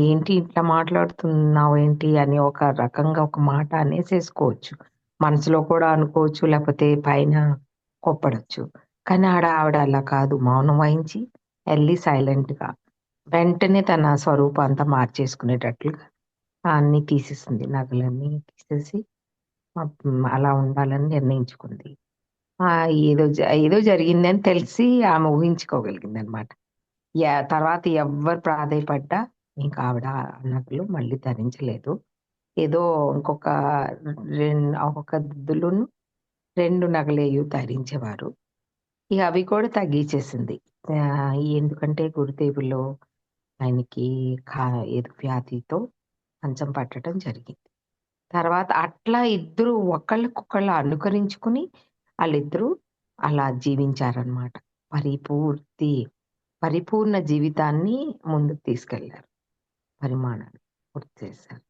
ఏంటి ఇట్లా మాట్లాడుతున్నావేంటి అని ఒక రకంగా ఒక మాట అనేసేసుకోవచ్చు. మనసులో కూడా అనుకోవచ్చు, లేకపోతే పైన కోప్పడొచ్చు. కానీ ఆవిడ అలా కాదు. మౌనం వహించి ఎళ్లి సైలెంట్‌గా వెంటనే తన స్వరూపం అంతా మార్చేసుకునేటట్లుగా అన్నీ తీసేసింది. నగలన్నీ తీసేసి అలా ఉండాలని నిర్ణయించుకుంది. ఏదో జరిగిందని తెలిసి ఆమె ఊహించుకోగలిగిందనమాట. తర్వాత ఎవ్వరు ప్రాధేయపడ్డా ఇంక ఆవిడ ఆ నగలు మళ్ళీ ధరించలేదు. ఏదో ఇంకొక ఒక్కొక్క దుద్దులును 2 నగలేయో ధరించేవారు. ఇక అవి కూడా తగ్గించేసింది. ఎందుకంటే గురుదేవులు ఆయనకి ఏదో వ్యాధితో మంచం పట్టడం జరిగింది. తర్వాత అట్లా ఇద్దరు ఒకళ్ళకొకళ్ళు అనుకరించుకుని ఆళ్ళిద్దరూ అలా జీవించారనమాట. పరిపూర్ణ జీవితాన్ని ముందుకు తీసుకెళ్లారు. పరిమాణాన్ని పూర్తి చేశారు.